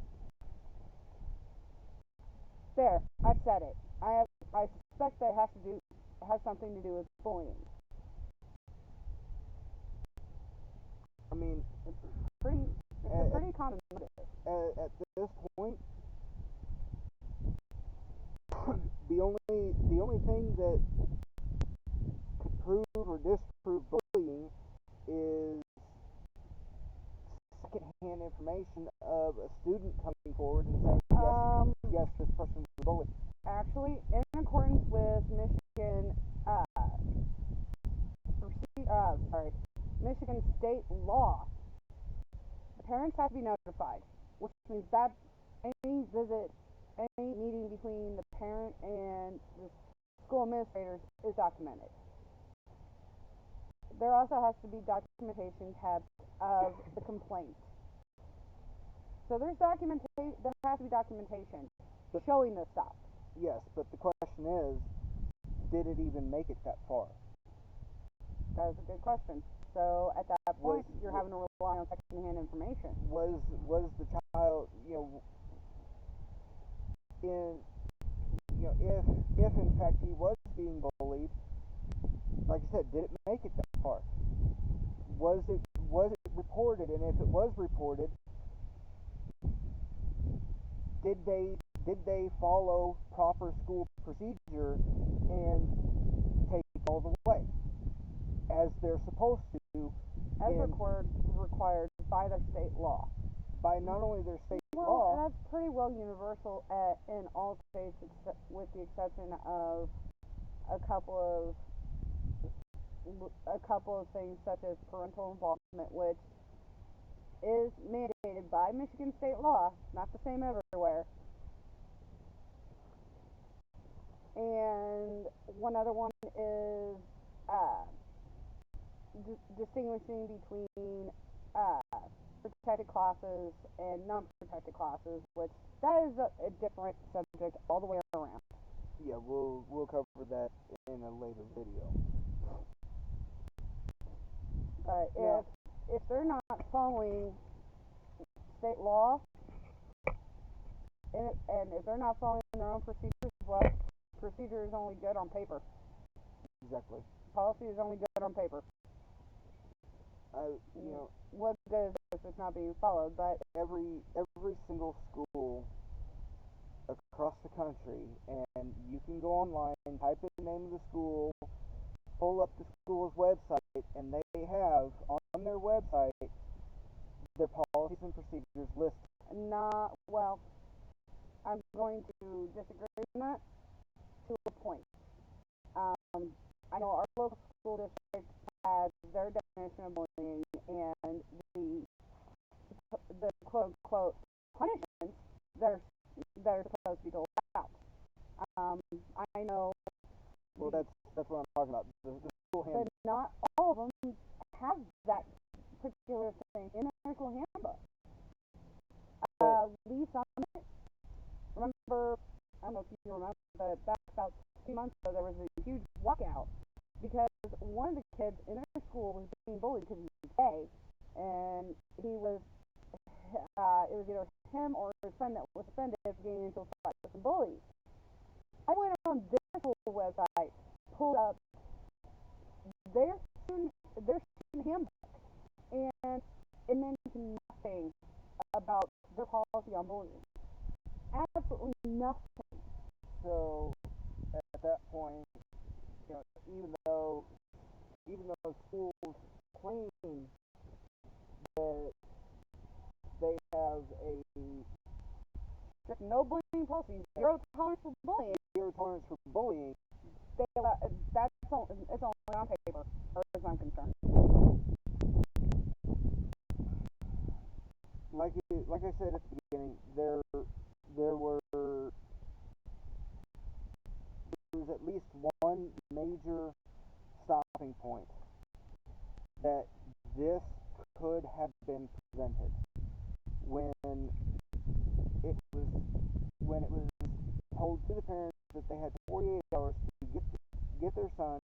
S1: There, I've said it. I suspect that has something to do with bullying.
S2: I mean,
S1: it's a pretty common motive.
S2: At this point, the only thing that could prove or disprove bullying is secondhand information of a student coming forward and saying, yes, this person was bullied.
S1: Actually, in accordance with Michigan state law, the parents have to be notified, which means that any meeting between the parent and the school administrators is documented. There also has to be documentation kept of the complaint. So there has to be documentation showing this stuff.
S2: Yes, but the question is, did it even make it that far?
S1: That is a good question. So at that point, you're having to rely on secondhand information.
S2: Was the child, if in fact he was being bullied, like I said, did it make it that far? Was it reported? And if it was reported, did they follow proper school procedure and take it all the way as they're supposed to?
S1: As required by the state law.
S2: By not only their state law.
S1: Well, that's pretty well universal in all states, with the exception of a couple of things such as parental involvement, which is mandated by Michigan state law, not the same everywhere. And one other one is distinguishing between protected classes and non-protected classes, which that is a different subject all the way around.
S2: Yeah, we'll cover that in a later video.
S1: But if they're not following state law, and if they're not following their own procedures, well, procedure is only good on paper.
S2: Exactly.
S1: Policy is only good on paper. What good is it if it's not being followed? But
S2: every single school across the country, and you can go online, type in the name of the school, pull up the school's website, and they have on their website their policies and procedures listed.
S1: I'm going to disagree on that to a point. I know our local school district as their definition of bullying and the quote unquote punishments that are supposed to be doled out. I know.
S2: Well, that's what I'm talking about. The school handbook.
S1: But not all of them have that particular thing in their school handbook. Lee Summit, remember, I don't know if you remember, but back about 2 months ago, there was a huge walkout because one of the kids in their school was being bullied because he was gay, and it was either him or his friend that was offended for getting into a fight with some bullies. I went on their school website, pulled up their student handbook, and it mentioned nothing about their policy on bullying. Absolutely nothing.
S2: So at that point, even though schools claim that they have a
S1: strict no bullying policy, zero tolerance for bullying. It's only on paper, as far as I'm concerned.
S2: Like I said at the beginning, there was at least one major stopping point that this could have been prevented when it was told to the parents that they had 48 hours to get their son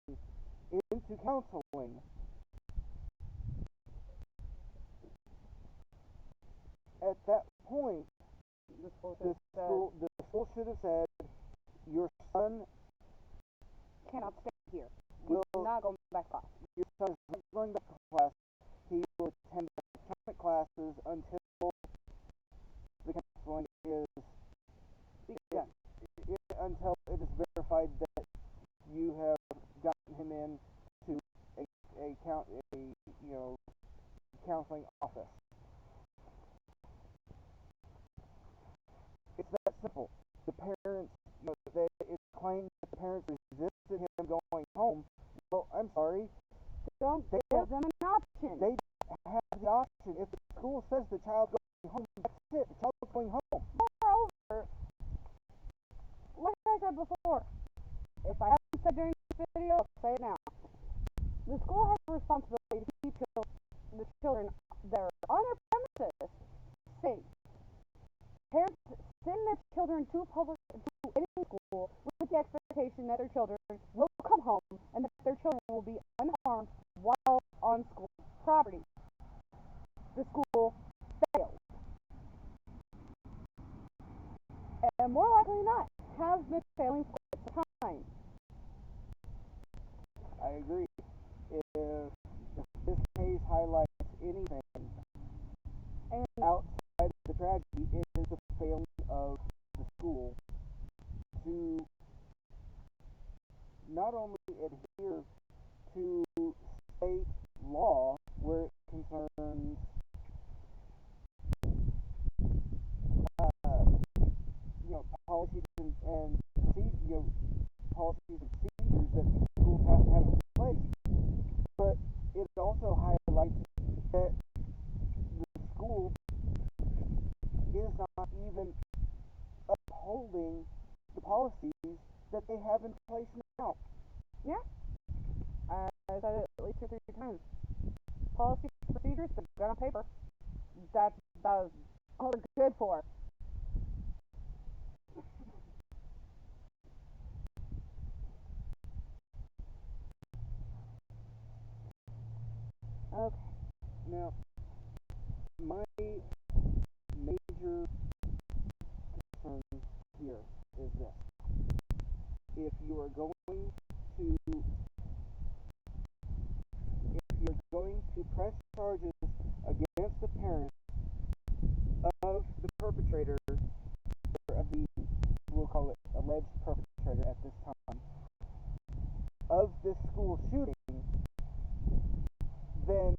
S2: into counseling. At that point, the school should have said, your son
S1: cannot stay here. He's not going back to class.
S2: Your son is not going back to class. He will attend academic classes until the counseling until it is verified that you have gotten him into a counseling office. It's that simple. The parents, it's claimed that the parents resisted him going home. Well, I'm sorry.
S1: They give them an option.
S2: They have the option. If the school says the child's going home, that's it. The child's going home.
S1: Moreover, like I said before, if I haven't said during this video, I'll say it now. The school has a responsibility to keep the children that are on their premises safe. Parents send their children to any school with the expectation that their children will come home and that their children will be unharmed while on school property. The school failed. And more likely than not, has been failing for some time.
S2: I agree. If this case highlights anything outside the tragedy, it is the failing of the school to not only adhere to state law where it concerns policies and procedures that schools have to have in place, but it also highlights that the school is not even upholding the policies that they have in place now.
S1: Yeah. I said it at least 2 or 3 times. Policies, procedures, they're good on paper. That's all they're good for. Okay.
S2: Now, my major concern here is this. If you're going to press charges against the parents of the perpetrator, of the, we'll call it alleged perpetrator at this time, of this school shooting, then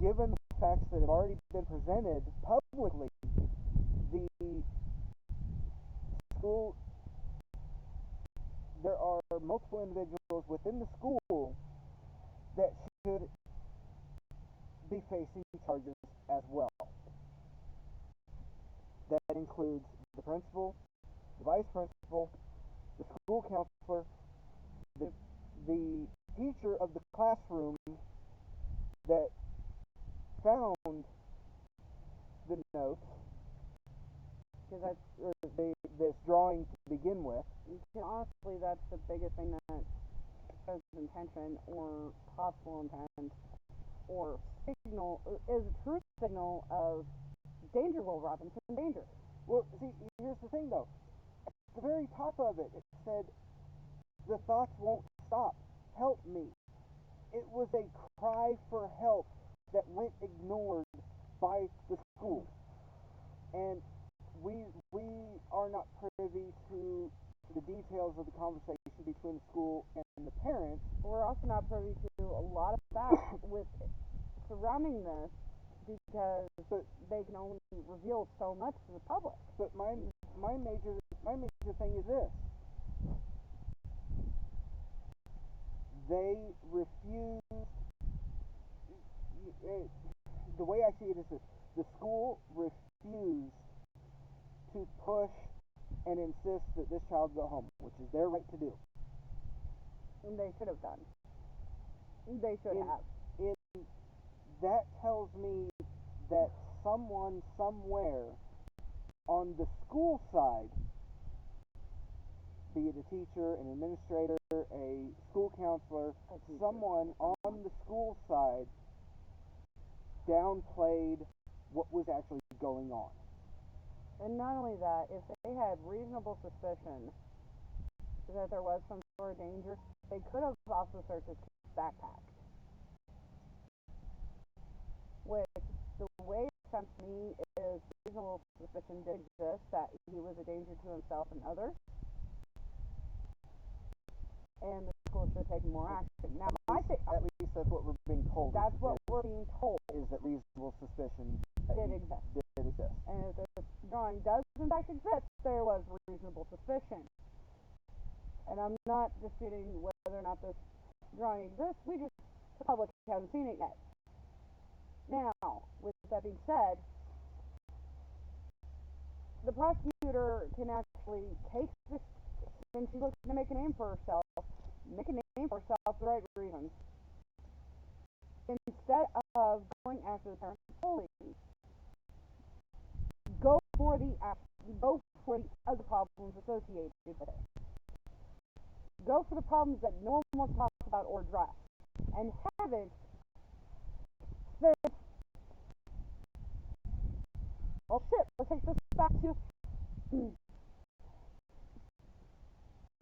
S2: given the facts that have already been presented publicly, the school, there are multiple individuals within the school that should be facing charges as well. That includes the principal, the vice principal, the school counselor, the teacher of the classroom that found the notes,
S1: because
S2: this drawing to begin with.
S1: honestly, that's the biggest thing that shows intention or possible intent or signal is a true signal of danger. Will Robinson danger?
S2: Well, see, here's the thing though. At the very top of it, it said, "The thoughts won't stop. Help me." It was a cry for help that went ignored by the school, and we are not privy to the details of the conversation between the school and the parents.
S1: We're also not privy to a lot of facts with surrounding this because they can only reveal so much to the public.
S2: But my major thing is this: they refused. The way I see it is this: the school refused to push and insist that this child go home, which is their right to do.
S1: And they should have done. They should have.
S2: That tells me that someone somewhere on the school side, be it a teacher, an administrator, a school counselor, someone on the school side downplayed what was actually going on.
S1: And not only that, if they had reasonable suspicion that there was some sort of danger, they could have also searched his backpack. Which, the way it sounds to me, is reasonable suspicion did exist that he was a danger to himself and others. And the school should have taken more action. Now, I think
S2: at least that's what we're being told.
S1: That's what we're being told.
S2: Is that reasonable suspicion
S1: did exist. And if this drawing does in fact exist, there was reasonable suspicion. And I'm not disputing whether or not this drawing exists. The public hasn't seen it yet. Now, with that being said, the prosecutor can actually take this, since she's looking to make a name for herself, make a name for herself for the right reasons. Instead of going after the parents fully, go for the other problems associated with it. Go for the problems that no one wants to talk about or address. And have it well, shit, let's take this back to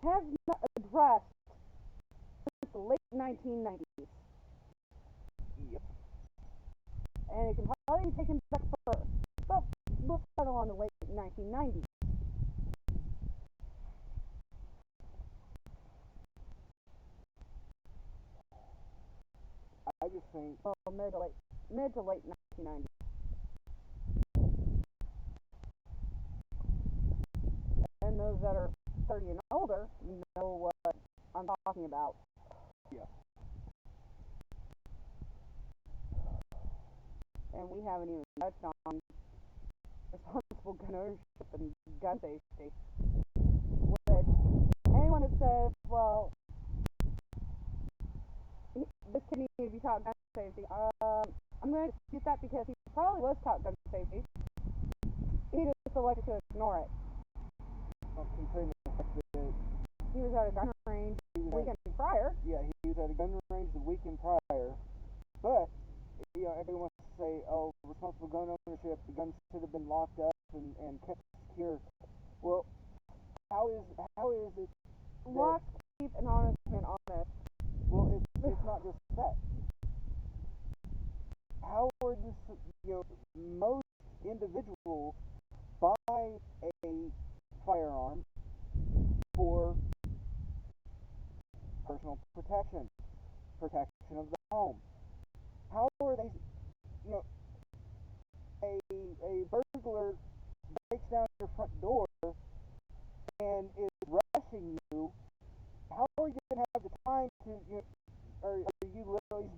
S1: has not addressed since the late 1990s.
S2: Yep.
S1: And it can probably be taken back further. But we'll settle on the late 1990s.
S2: I just think...
S1: Well, mid to late 1990s. And those that are 30 and older know what I'm talking about.
S2: Yeah.
S1: And we haven't even touched on responsible gun ownership and gun safety. Which anyone that says, well, this kid needs to be taught gun safety, I'm going to dispute that because he probably was taught gun safety. He just elected to ignore it.
S2: Considering the fact that
S1: he was at a gun range the weekend prior.
S2: Yeah, he was at a gun range the weekend prior. But, everyone wants to say, oh, responsible gun ownership, the guns should have been locked up and kept secure. Well, how is it
S1: lock, keep an honest man honest?
S2: Well, it's not just that. How are most individuals buy a firearm for personal protection of the home? How are they, a burglar breaks down your front door and is rushing you? How are you going to have the time to, are you literally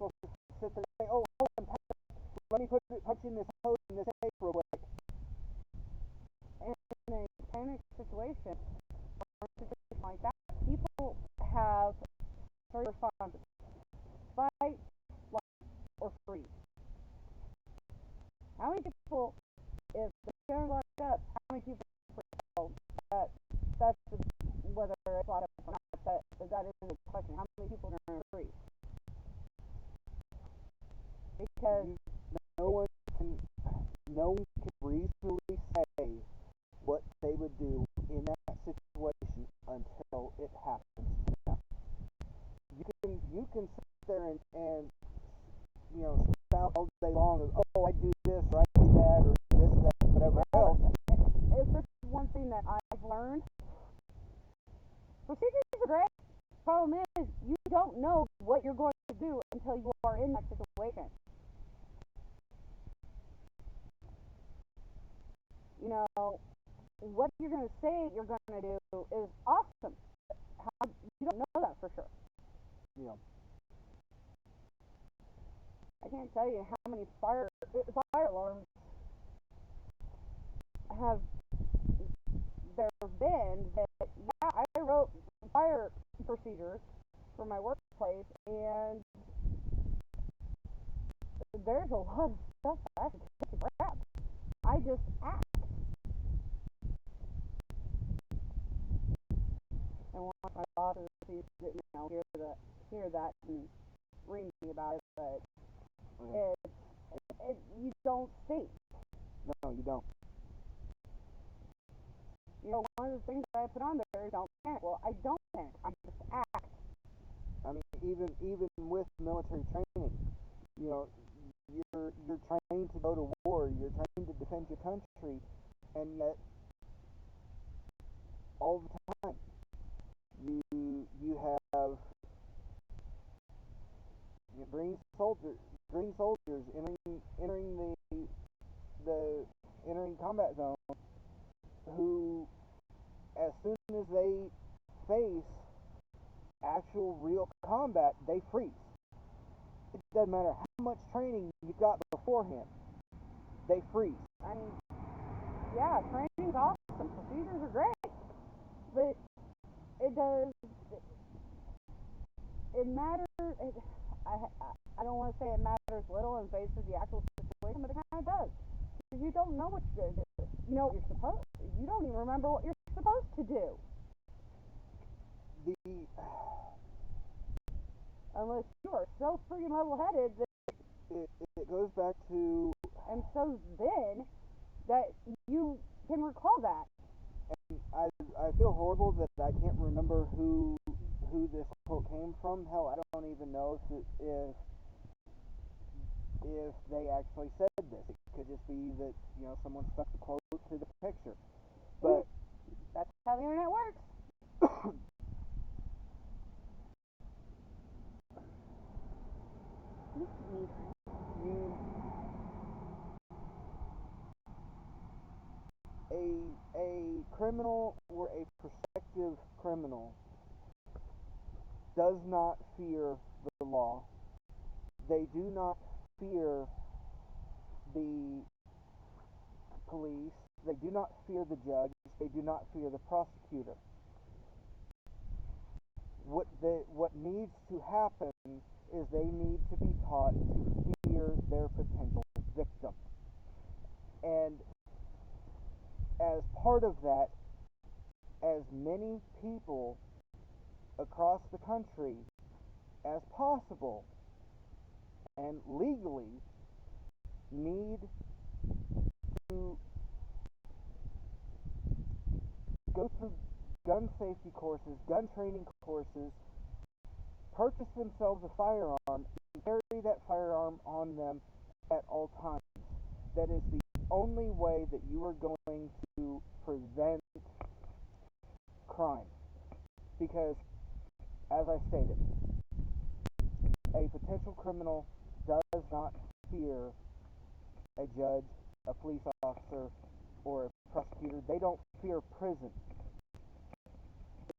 S1: are your responses? Fight, flight, or freeze? How many people, if the gun's locked up, how many people that that's whether it's locked up or not, that is a question. How many people are going to freeze? Because
S2: no one can reasonably say what they would do in that situation until it happens to them. You can sit there and spout all day long of, oh, I do this or I do that or this, that, whatever else.
S1: If there's one thing that I've learned, procedures are great. Problem is, you don't know what you're going to do until you are in that situation. What you're going to say you're going to do is awesome. You don't know that for sure.
S2: Yeah.
S1: I can't tell you how many fire alarms have there been that, yeah, I wrote fire procedures for my workplace, and there's a lot of stuff I have to take a grab. I just act. And once my bosses hear that and read me about it, but you don't think.
S2: No, you don't.
S1: One of the things that I put on there is don't panic. Well, I don't panic. I just act.
S2: I mean, even with military training, you're trained to go to war. You're trained to defend your country, and yet all the time you have green soldiers entering combat zone who, as soon as they face actual real combat, they freeze. It doesn't matter how much training you've got beforehand, they freeze.
S1: I mean, yeah, training's awesome, procedures are great, but it matters. I don't want to say it matters little in face of the actual situation, but it kind of does. Because you don't know what you're going to do. You don't even remember what you're supposed to do. Unless you are so freaking level-headed that
S2: it goes back to...
S1: And so then, that you can recall that.
S2: And I feel horrible that I can't remember who this quote came from. Hell, I don't even know if they actually said this. It could just be that someone stuck the quote to the picture. But
S1: that's how the internet works.
S2: A criminal or a prospective criminal does not fear the law. They do not fear the police. They do not fear the judge. They do not fear the prosecutor. What needs to happen is they need to be taught to fear their potential victim. And as part of that, as many people across the country as possible and legally need to go through gun safety courses, gun training courses, purchase themselves a firearm, and carry that firearm on them at all times. That is the only way that you are going to prevent crime. Because, as I stated, a potential criminal does not fear a judge, a police officer, or a prosecutor. They don't fear prison.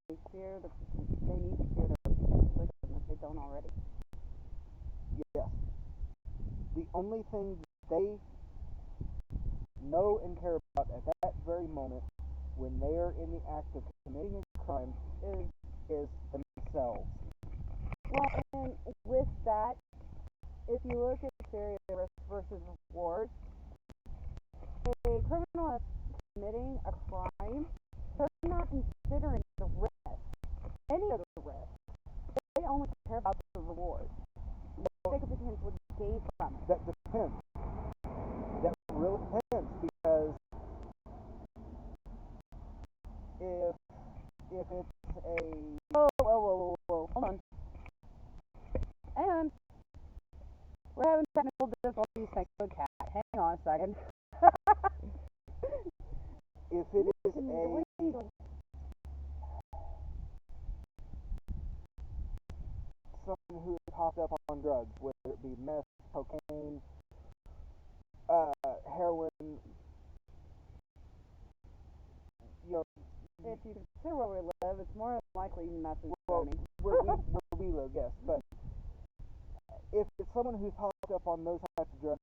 S1: They need to fear their potential victim if they don't already.
S2: Yes. The only thing they know and care about at that very moment when they are in the act of committing a crime is themselves.
S1: gain from it?
S2: That depends. That really depends, because if it's a...
S1: Whoa, hold on. And we're having technical difficulties thanks to a cat. Hang on a second.
S2: If it is a... someone who is hopped up on drugs, whether it be meth, cocaine, heroin, you know...
S1: If you consider where we live, it's more likely methamphetamine.
S2: Well, where we live, yes. But if it's someone who's hopped up on those types of drugs,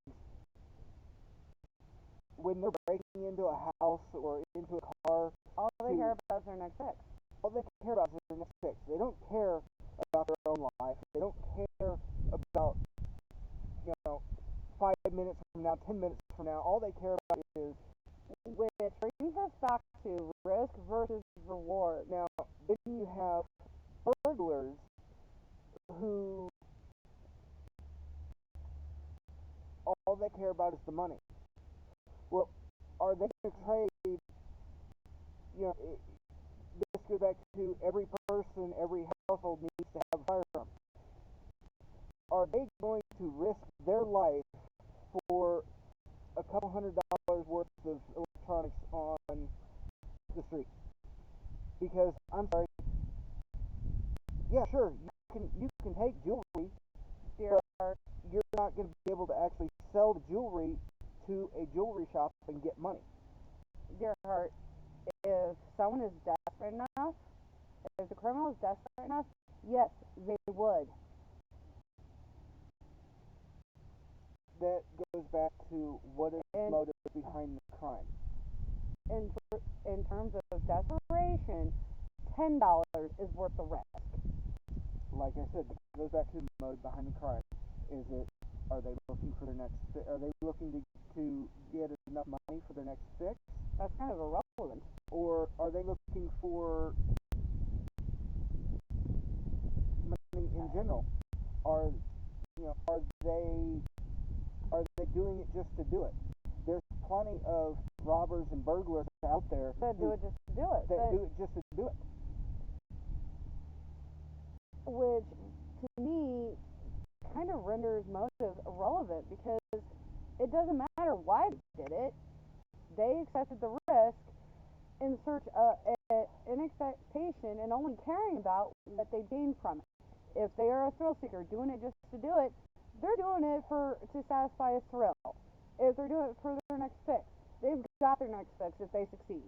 S2: when they're breaking into a house or into a car,
S1: all they care about is their next fix.
S2: All they care about is their next fix. They don't care about their own life. They don't care about, 5 minutes from now, 10 minutes from now. All they care about is...
S1: Which brings us back to risk versus reward.
S2: Now, then you have burglars who all they care about is the money. Well, are they going to trade? This goes back to every person, every household needs to have a firearm. Are they going to risk their life for a couple $100 worth of electronics on the street? Because, I'm sorry, yeah, sure, you can take jewelry, but you're not going to be able to actually sell the jewelry to a jewelry shop and get money.
S1: Dearheart, if someone is desperate enough, if the criminal is desperate enough, yes, they would.
S2: That goes back to what is the motive behind the crime.
S1: In terms of desperation, $10 is worth the risk.
S2: Like I said, it goes back to the motive behind the crime. Are they looking for their next? Are they looking to get enough money for their next fix?
S1: That's kind of irrelevant.
S2: Or are they looking for money in general? Are they doing it just to do it? There's plenty of robbers and burglars out there
S1: that do it just to do it.
S2: That do it just to do it.
S1: Which, to me, kind of renders motive irrelevant, because it doesn't matter why they did it. They accepted the risk in search of an expectation and only caring about what they gain from it. If they are a thrill seeker doing it just to do it, they're doing it to satisfy a thrill. If they're doing it for their next fix, they've got their next fix if they succeed.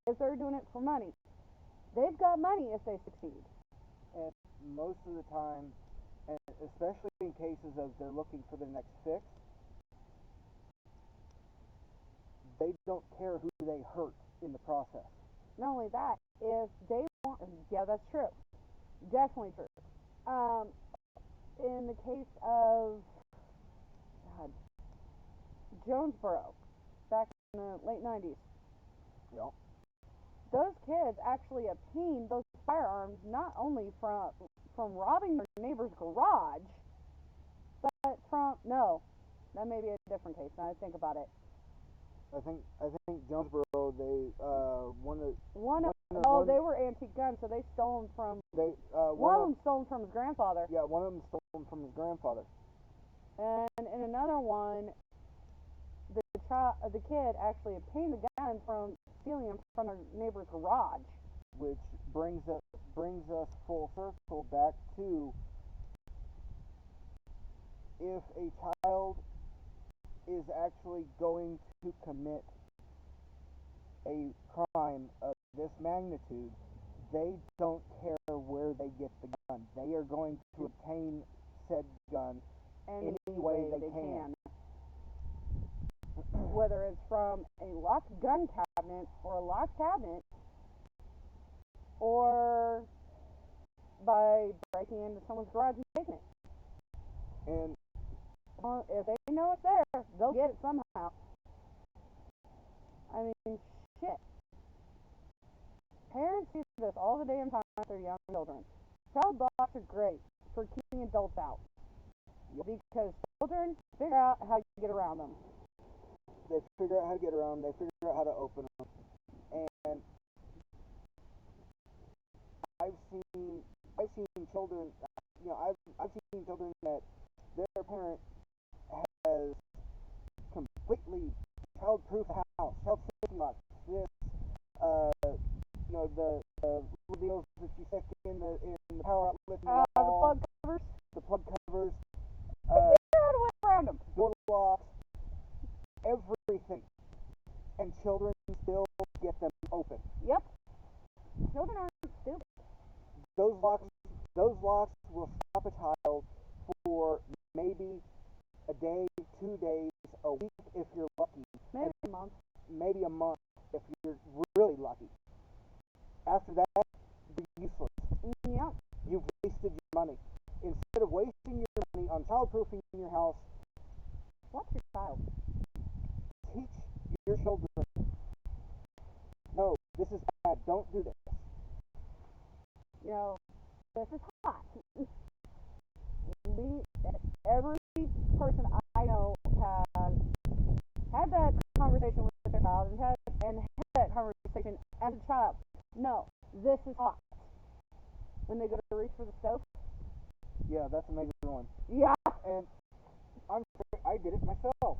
S1: If they're doing it for money, they've got money if they succeed.
S2: And most of the time, and especially in cases of they're looking for their next fix, they don't care who they hurt in the process.
S1: Not only that, if they want... Yeah, that's true. Definitely true. In the case of Jonesboro, back in the late 90s,
S2: yep,
S1: those kids actually obtained those firearms not only from robbing their neighbor's garage, but from... No, that may be a different case now I think about it.
S2: I think Jonesboro,
S1: they were antique guns, so they stole them from... one of them stole them from his grandfather.
S2: Yeah, one of them stole them from his grandfather.
S1: And in another one, the kid actually obtained the gun from stealing them from their neighbor's garage.
S2: Which brings us full circle back to, if a child is actually going to commit a crime of this magnitude, they don't care where they get the gun. They are going to obtain said gun any way they can.
S1: Whether it's from a locked gun cabinet or a locked cabinet, or by breaking into someone's garage and taking it.
S2: And
S1: if they know it's there, they'll get it somehow. I mean, shit. Parents do this all the damn time with their young children. Child blocks are great for keeping adults out. Because children figure out how to get around them.
S2: They figure out how to get around them. They figure out how to open them. And I've seen children. I've seen children that their parent has completely child-proof the house, child safety locks. This, the little deals that you stick in the power outlet in the wall,
S1: The plug covers.
S2: the plug covers,
S1: Figure out a way around them.
S2: door locks, everything, and children still get them open.
S1: Yep. Children aren't stupid.
S2: Those locks will stop a child for maybe a day, 2 days, a week if you're lucky.
S1: Maybe a month.
S2: Maybe a month if you're really lucky. After that, you're useless.
S1: Yep.
S2: You've wasted your money. Instead of wasting your money on childproofing your house,
S1: Watch your child.
S2: teach your children. No, this is bad. Don't do this.
S1: This is hot. Every person I know has had that conversation with their child and had that conversation as a child. No, this is hot. When they go to reach for the stove.
S2: Yeah, that's a major one.
S1: Yeah.
S2: And I did it myself.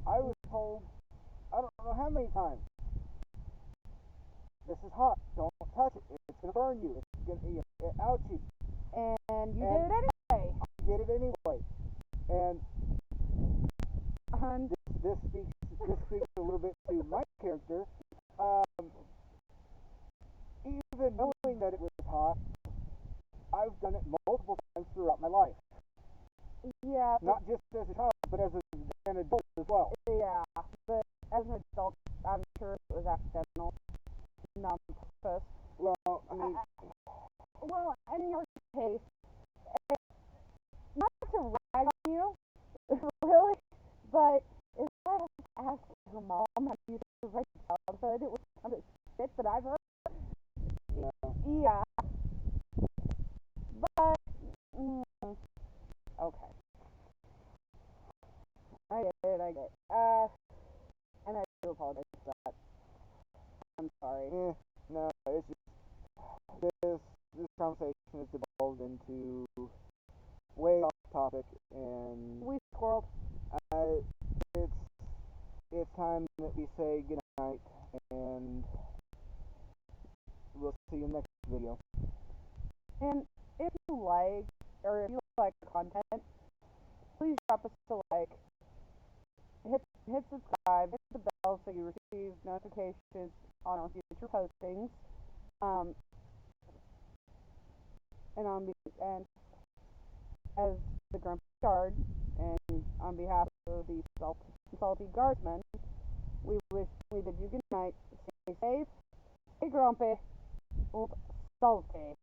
S2: I was told, I don't know how many times, this is hot. Don't touch it. It's gonna burn you. It's gonna ouch you.
S1: And you did it anyway.
S2: I did it anyway. And this speaks a little bit to my character. Even knowing that it was hot, I've done it multiple times throughout my life.
S1: Yeah.
S2: Not just as a child, but as an adult as well.
S1: Yeah. But as an adult, I'm sure it was accidental, not on purpose.
S2: Well, I mean,
S1: well, in your case, not to rag on you, really, but if I had to ask your mom how you survived childhood, it was some of the shit that I've heard. Yeah. But, okay. I get it. And I do apologize for that. I'm sorry.
S2: No, it's just this conversation has devolved into way off topic, and
S1: We squirreled.
S2: It's time that we say goodnight, and we'll see you in the next video.
S1: And if you like the content, please drop us a like. Hit subscribe, hit the bell so you receive notifications on our future postings. And as the Grumpy Guard, and on behalf of the salty guardsmen, we bid you good night. Stay safe, stay grumpy, and salty.